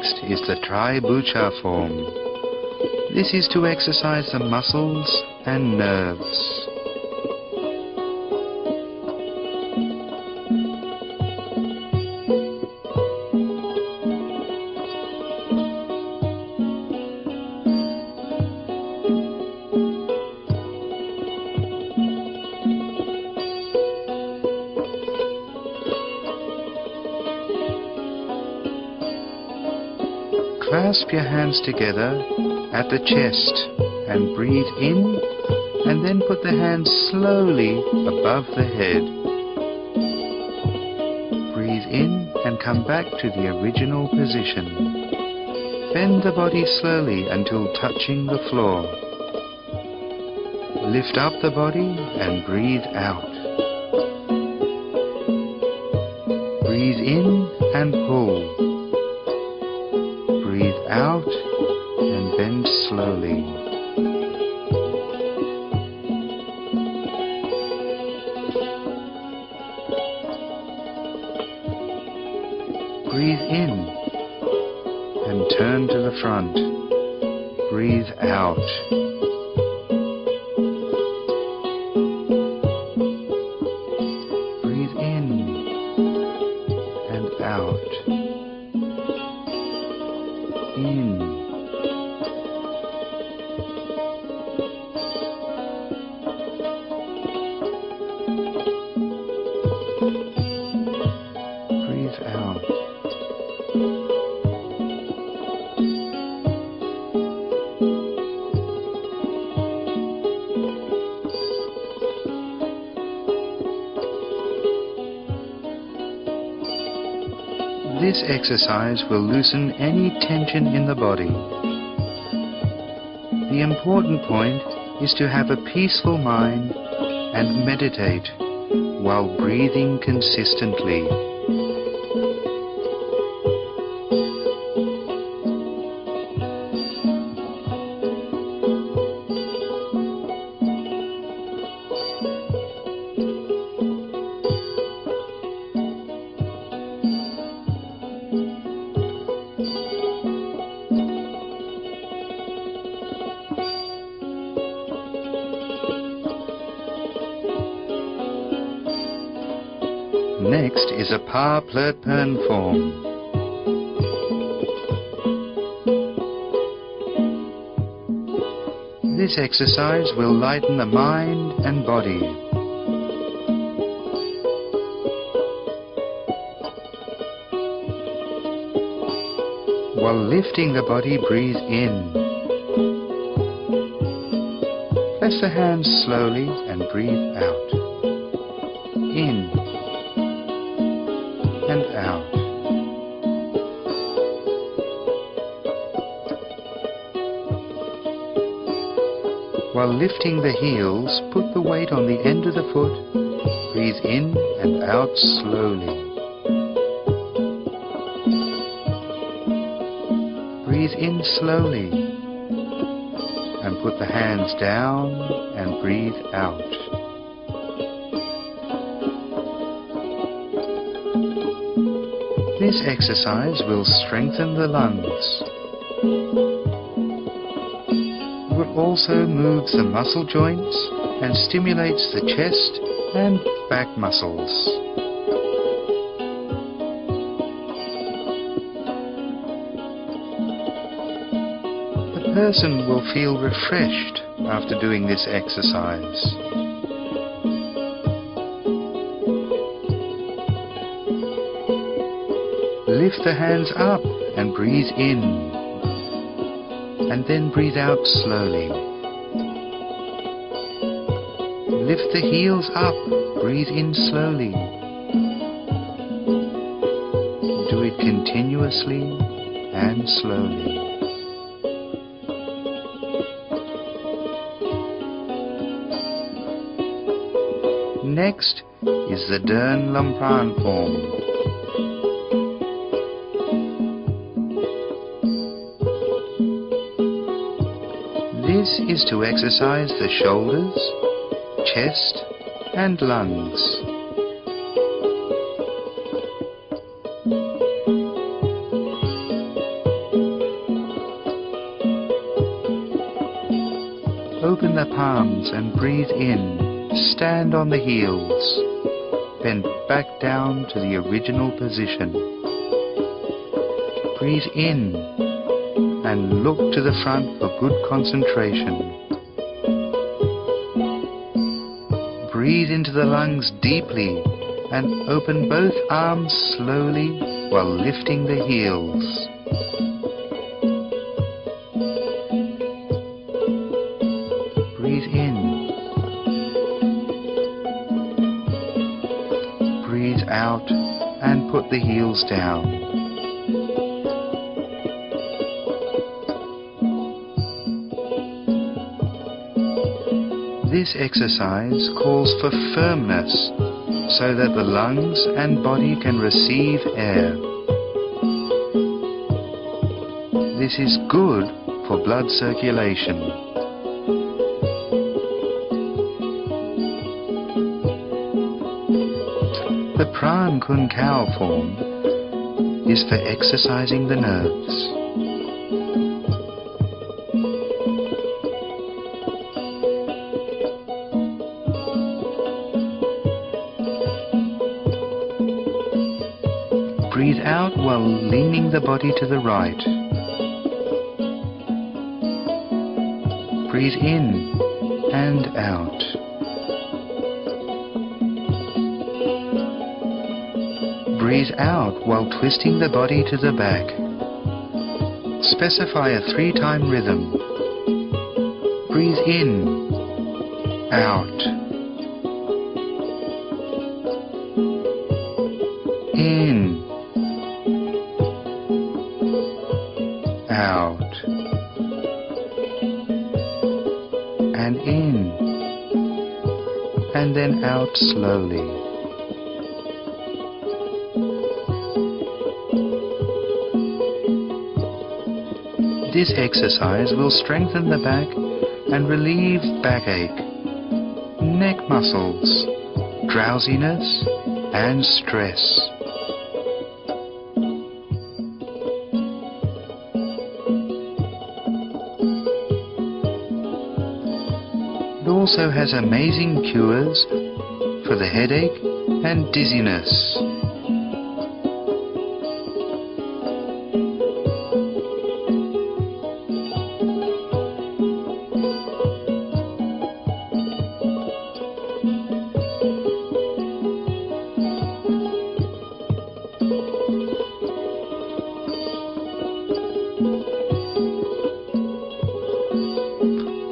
Next is the Tri-Bucha form. This is to exercise the muscles and nerves. Clasp your hands together at the chest and breathe in, and then put the hands slowly above the head. Breathe in and come back to the original position. Bend the body slowly until touching the floor. Lift up the body and breathe out. Breathe in and pull. Breathe out and bend slowly. Breathe in and turn to the front. Breathe out. Breathe in and out. In. Breathe out. This exercise will loosen any tension in the body. The important point is to have a peaceful mind and meditate while breathing consistently. Next is a Pa Plert Pern form. This exercise will lighten the mind and body. While lifting the body, breathe in. Press the hands slowly and breathe out. In and out. While lifting the heels, put the weight on the end of the foot. Breathe in and out slowly. Breathe in slowly and put the hands down and breathe out. This exercise will strengthen the lungs. It also moves the muscle joints and stimulates the chest and back muscles. The person will feel refreshed after doing this exercise. Lift the hands up and breathe in, and then breathe out slowly. Lift the heels up, breathe in slowly. Do it continuously and slowly. Next is the duen lampran form. This is to exercise the shoulders, chest and lungs. open the palms and breathe in. Stand on the heels. Bend back down to the original position. Breathe in and look to the front for good concentration. Breathe into the lungs deeply and open both arms slowly while lifting the heels. Breathe in. Breathe out and put the heels down. This exercise calls for firmness so that the lungs and body can receive air. This is good for blood circulation. The Pran Kun Khao form is for exercising the nerves. Breathe out while leaning the body to the right. Breathe in and out. Breathe out while twisting the body to the back. Specify a 3-time rhythm. Breathe in, out. In, out, and in, and then out slowly. This exercise will strengthen the back and relieve backache, neck muscles, drowsiness, and stress. It also has amazing cures for the headache and dizziness.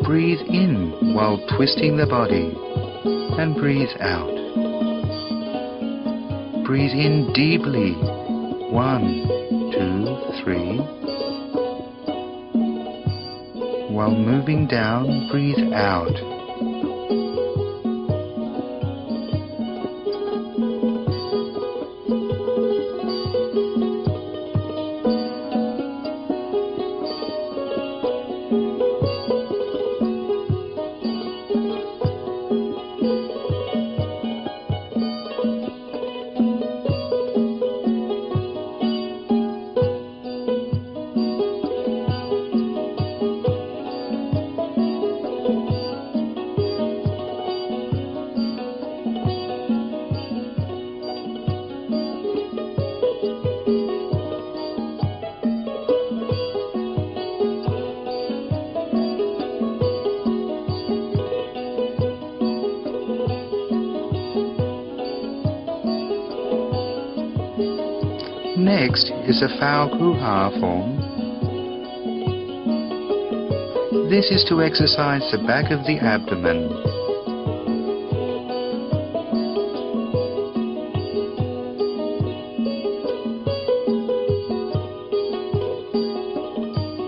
Breathe in while twisting the body and breathe out. Breathe in deeply. 1, 2, 3. While moving down, breathe out. Next is a Phao Ku Ha form. This is to exercise the back of the abdomen.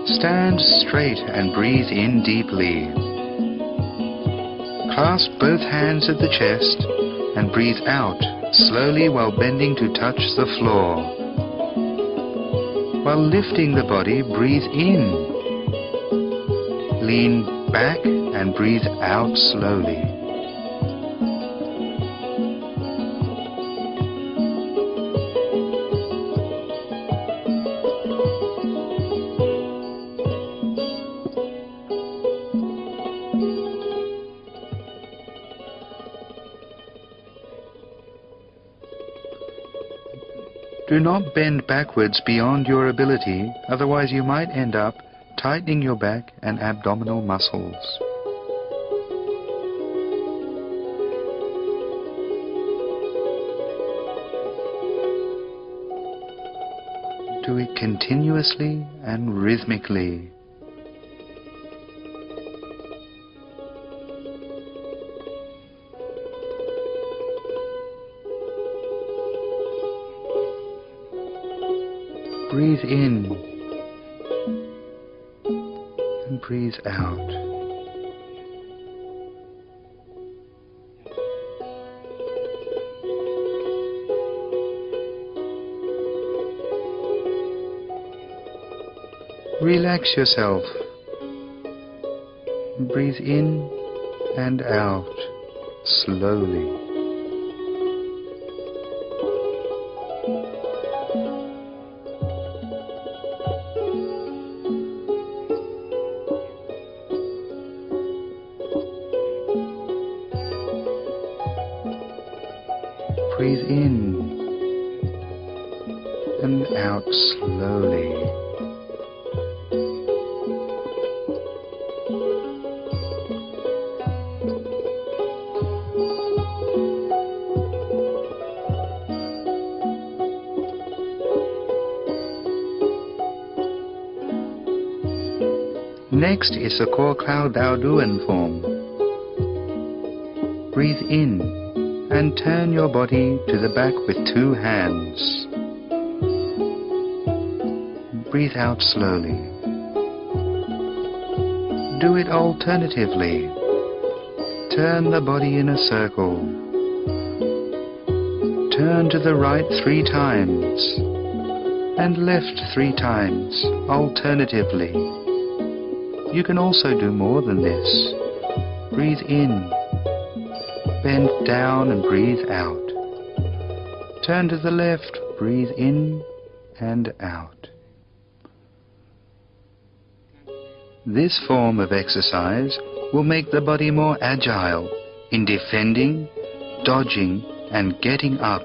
Stand straight and breathe in deeply. Clasp both hands at the chest and breathe out slowly while bending to touch the floor. While lifting the body, breathe in. Lean back and breathe out slowly. Do not bend backwards beyond your ability, otherwise you might end up tightening your back and abdominal muscles. Do it continuously and rhythmically. Breathe in and breathe out. Relax yourself. Breathe in and out slowly. Breathe in and out slowly. Next is the Ko Klao Dao Duen form. Breathe in and turn your body to the back with 2 hands. Breathe out slowly. Do it alternatively. Turn the body in a circle. Turn to the right 3 times and left 3 times alternatively. You can also do more than this. Breathe in. Bend down and breathe out. Turn to the left, breathe in and out. This form of exercise will make the body more agile in defending, dodging and getting up.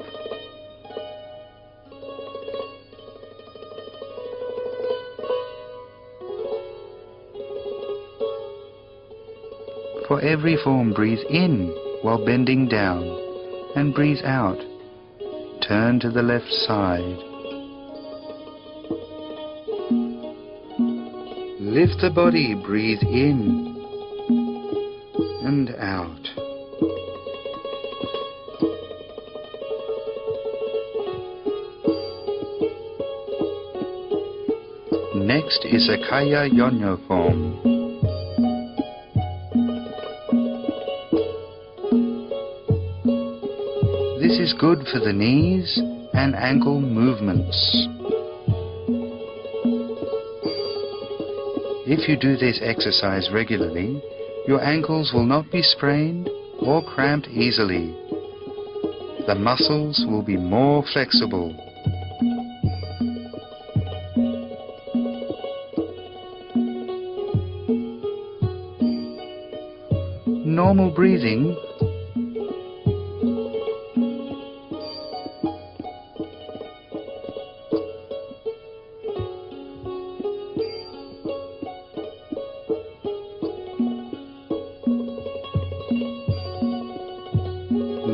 For every form, breathe in while bending down and breathe out. Turn to the left side. Lift the body, breathe in and out. Next is a Kaya Yonyo form. This is good for the knees and ankle movements. If you do this exercise regularly, your ankles will not be sprained or cramped easily. The muscles will be more flexible. Normal breathing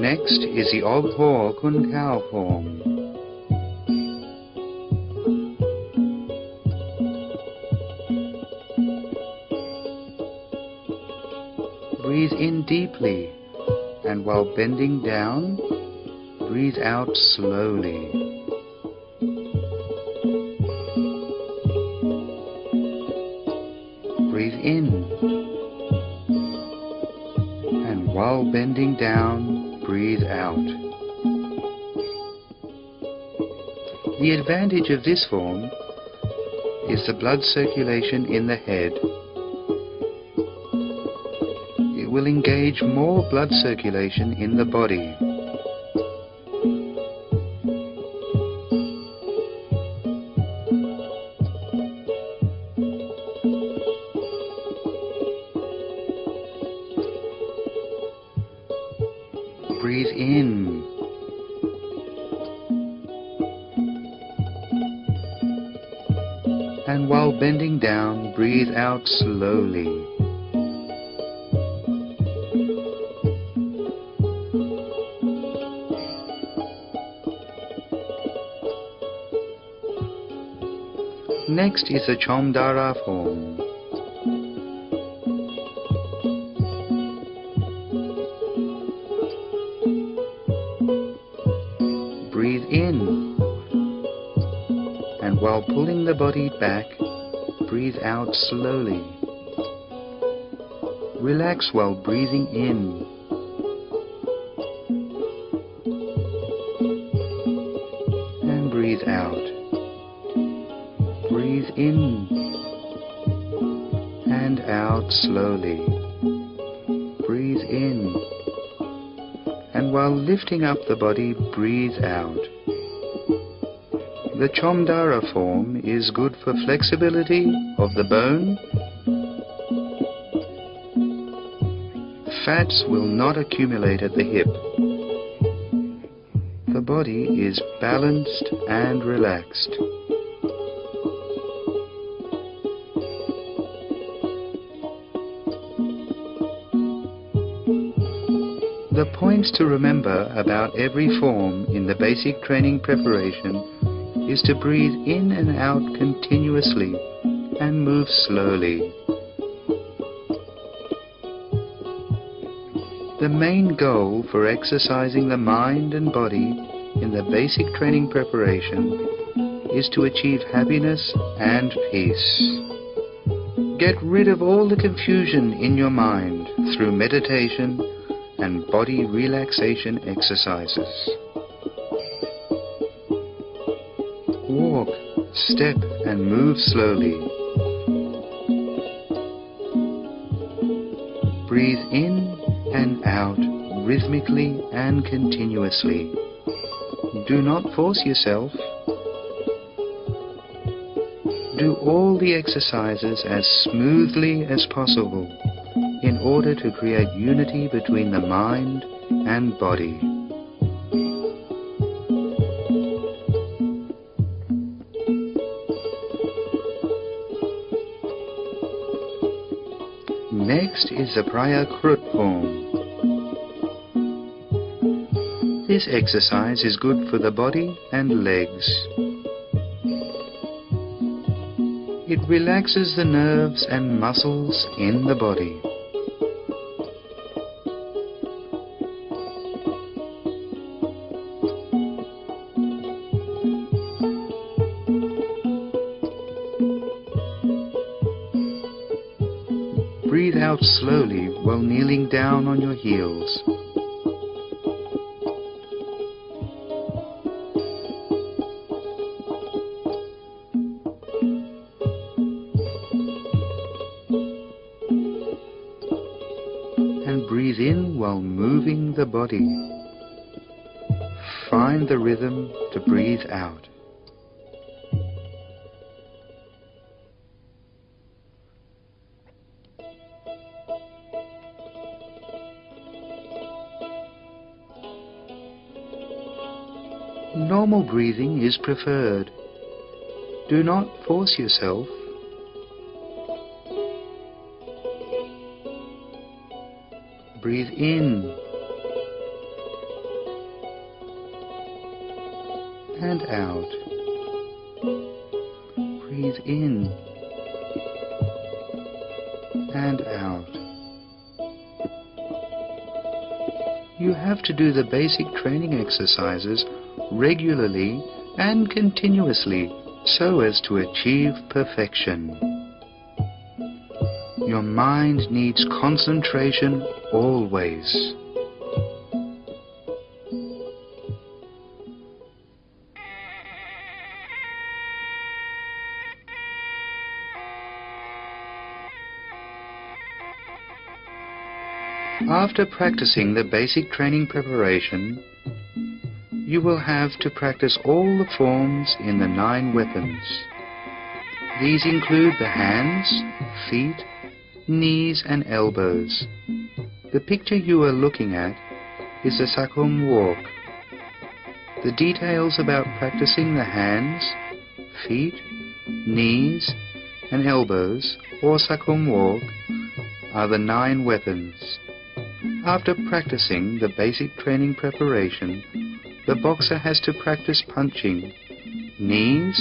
Next is the Og Ho Kun Kao form. Breathe in deeply, and while bending down, breathe out slowly. Breathe in, and while bending down, breathe out. The advantage of this form is the blood circulation in the head. It will engage more blood circulation in the body. Breathe in And while bending down, breathe out slowly. Next is the Chomdara form. Breathe in, and while pulling the body back, breathe out slowly. Relax while breathing in. And breathe out. Breathe in and out slowly. Breathe in, and while lifting up the body, breathe out. The Chomdara form is good for flexibility of the bone. Fats will not accumulate at the hip. The body is balanced and relaxed. The points to remember about every form in the basic training preparation is to breathe in and out continuously and move slowly. The main goal for exercising the mind and body in the basic training preparation is to achieve happiness and peace. Get rid of all the confusion in your mind through meditation and body relaxation exercises. Walk, step and move slowly. Breathe in and out rhythmically and continuously. Do not force yourself. Do all the exercises as smoothly as possible in order to create unity between the mind and body. Next is the Prayakrut form. This exercise is good for the body and legs. It relaxes the nerves and muscles in the body. Breathe out slowly while kneeling down on your heels. And breathe in while moving the body. Find the rhythm to breathe out. Normal breathing is preferred. Do not force yourself. Breathe in and out. Breathe in and out. You have to do the basic training exercises regularly and continuously so as to achieve perfection. Your mind needs concentration always. After practicing the basic training preparation, you will have to practice all the forms in the 9 weapons. These include the hands, feet, knees and elbows. The picture you are looking at is the Sakum walk. The details about practicing the hands, feet, knees, and elbows, or sakum walk, are the 9 weapons. After practicing the basic training preparation, the boxer has to practice punching knees,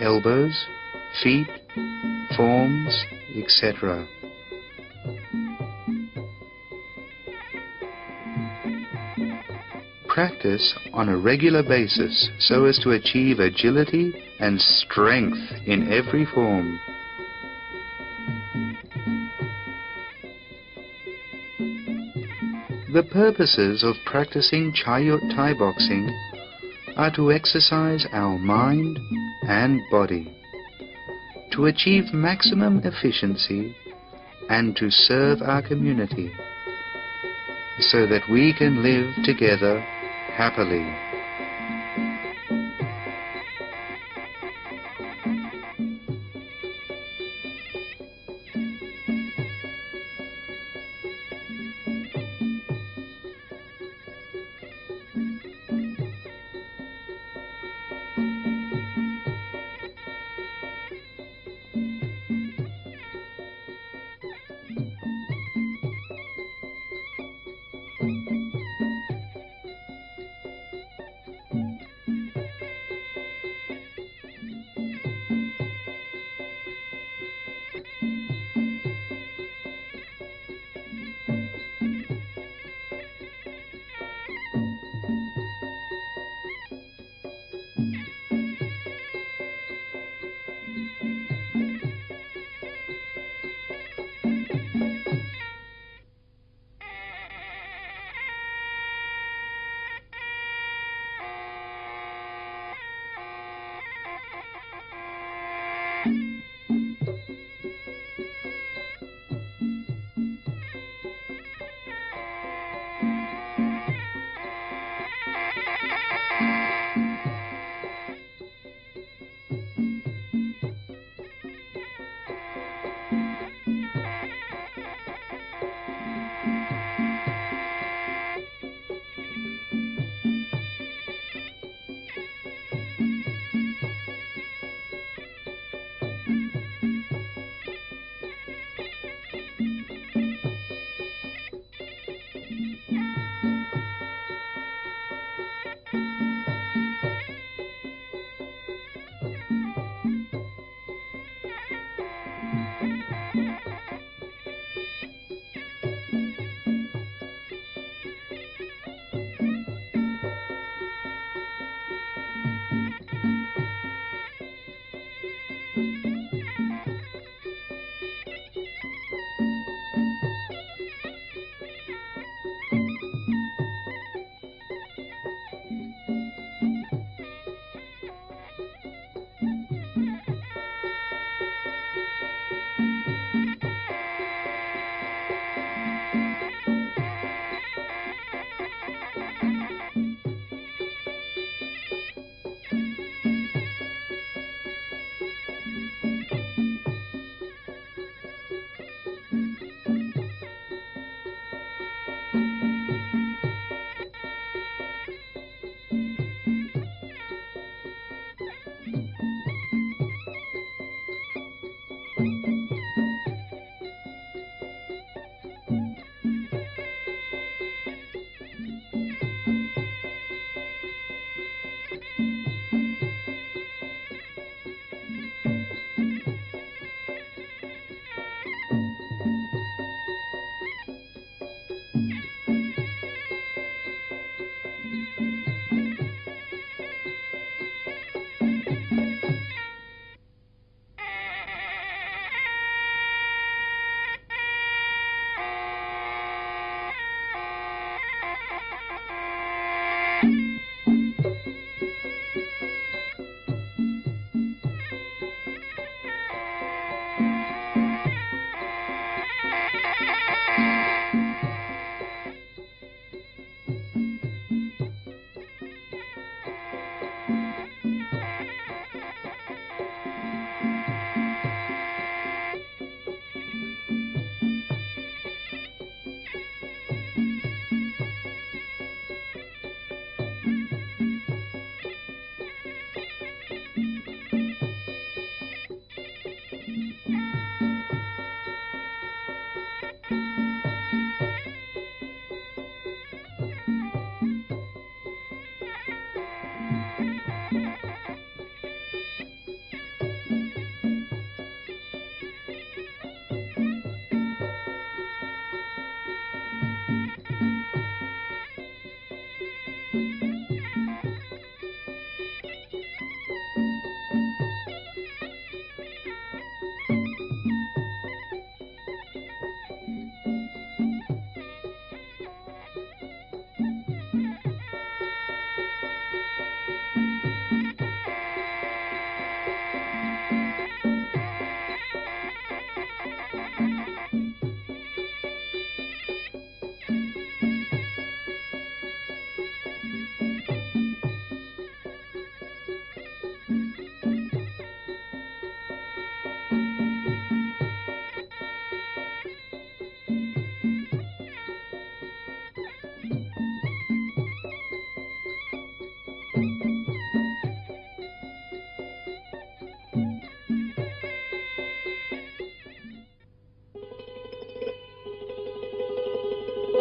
elbows, feet, forms, etc. Practice on a regular basis so as to achieve agility and strength in every form. The purposes of practicing Chaiyuth Thai boxing are to exercise our mind and body, to achieve maximum efficiency, and to serve our community, so that we can live together happily.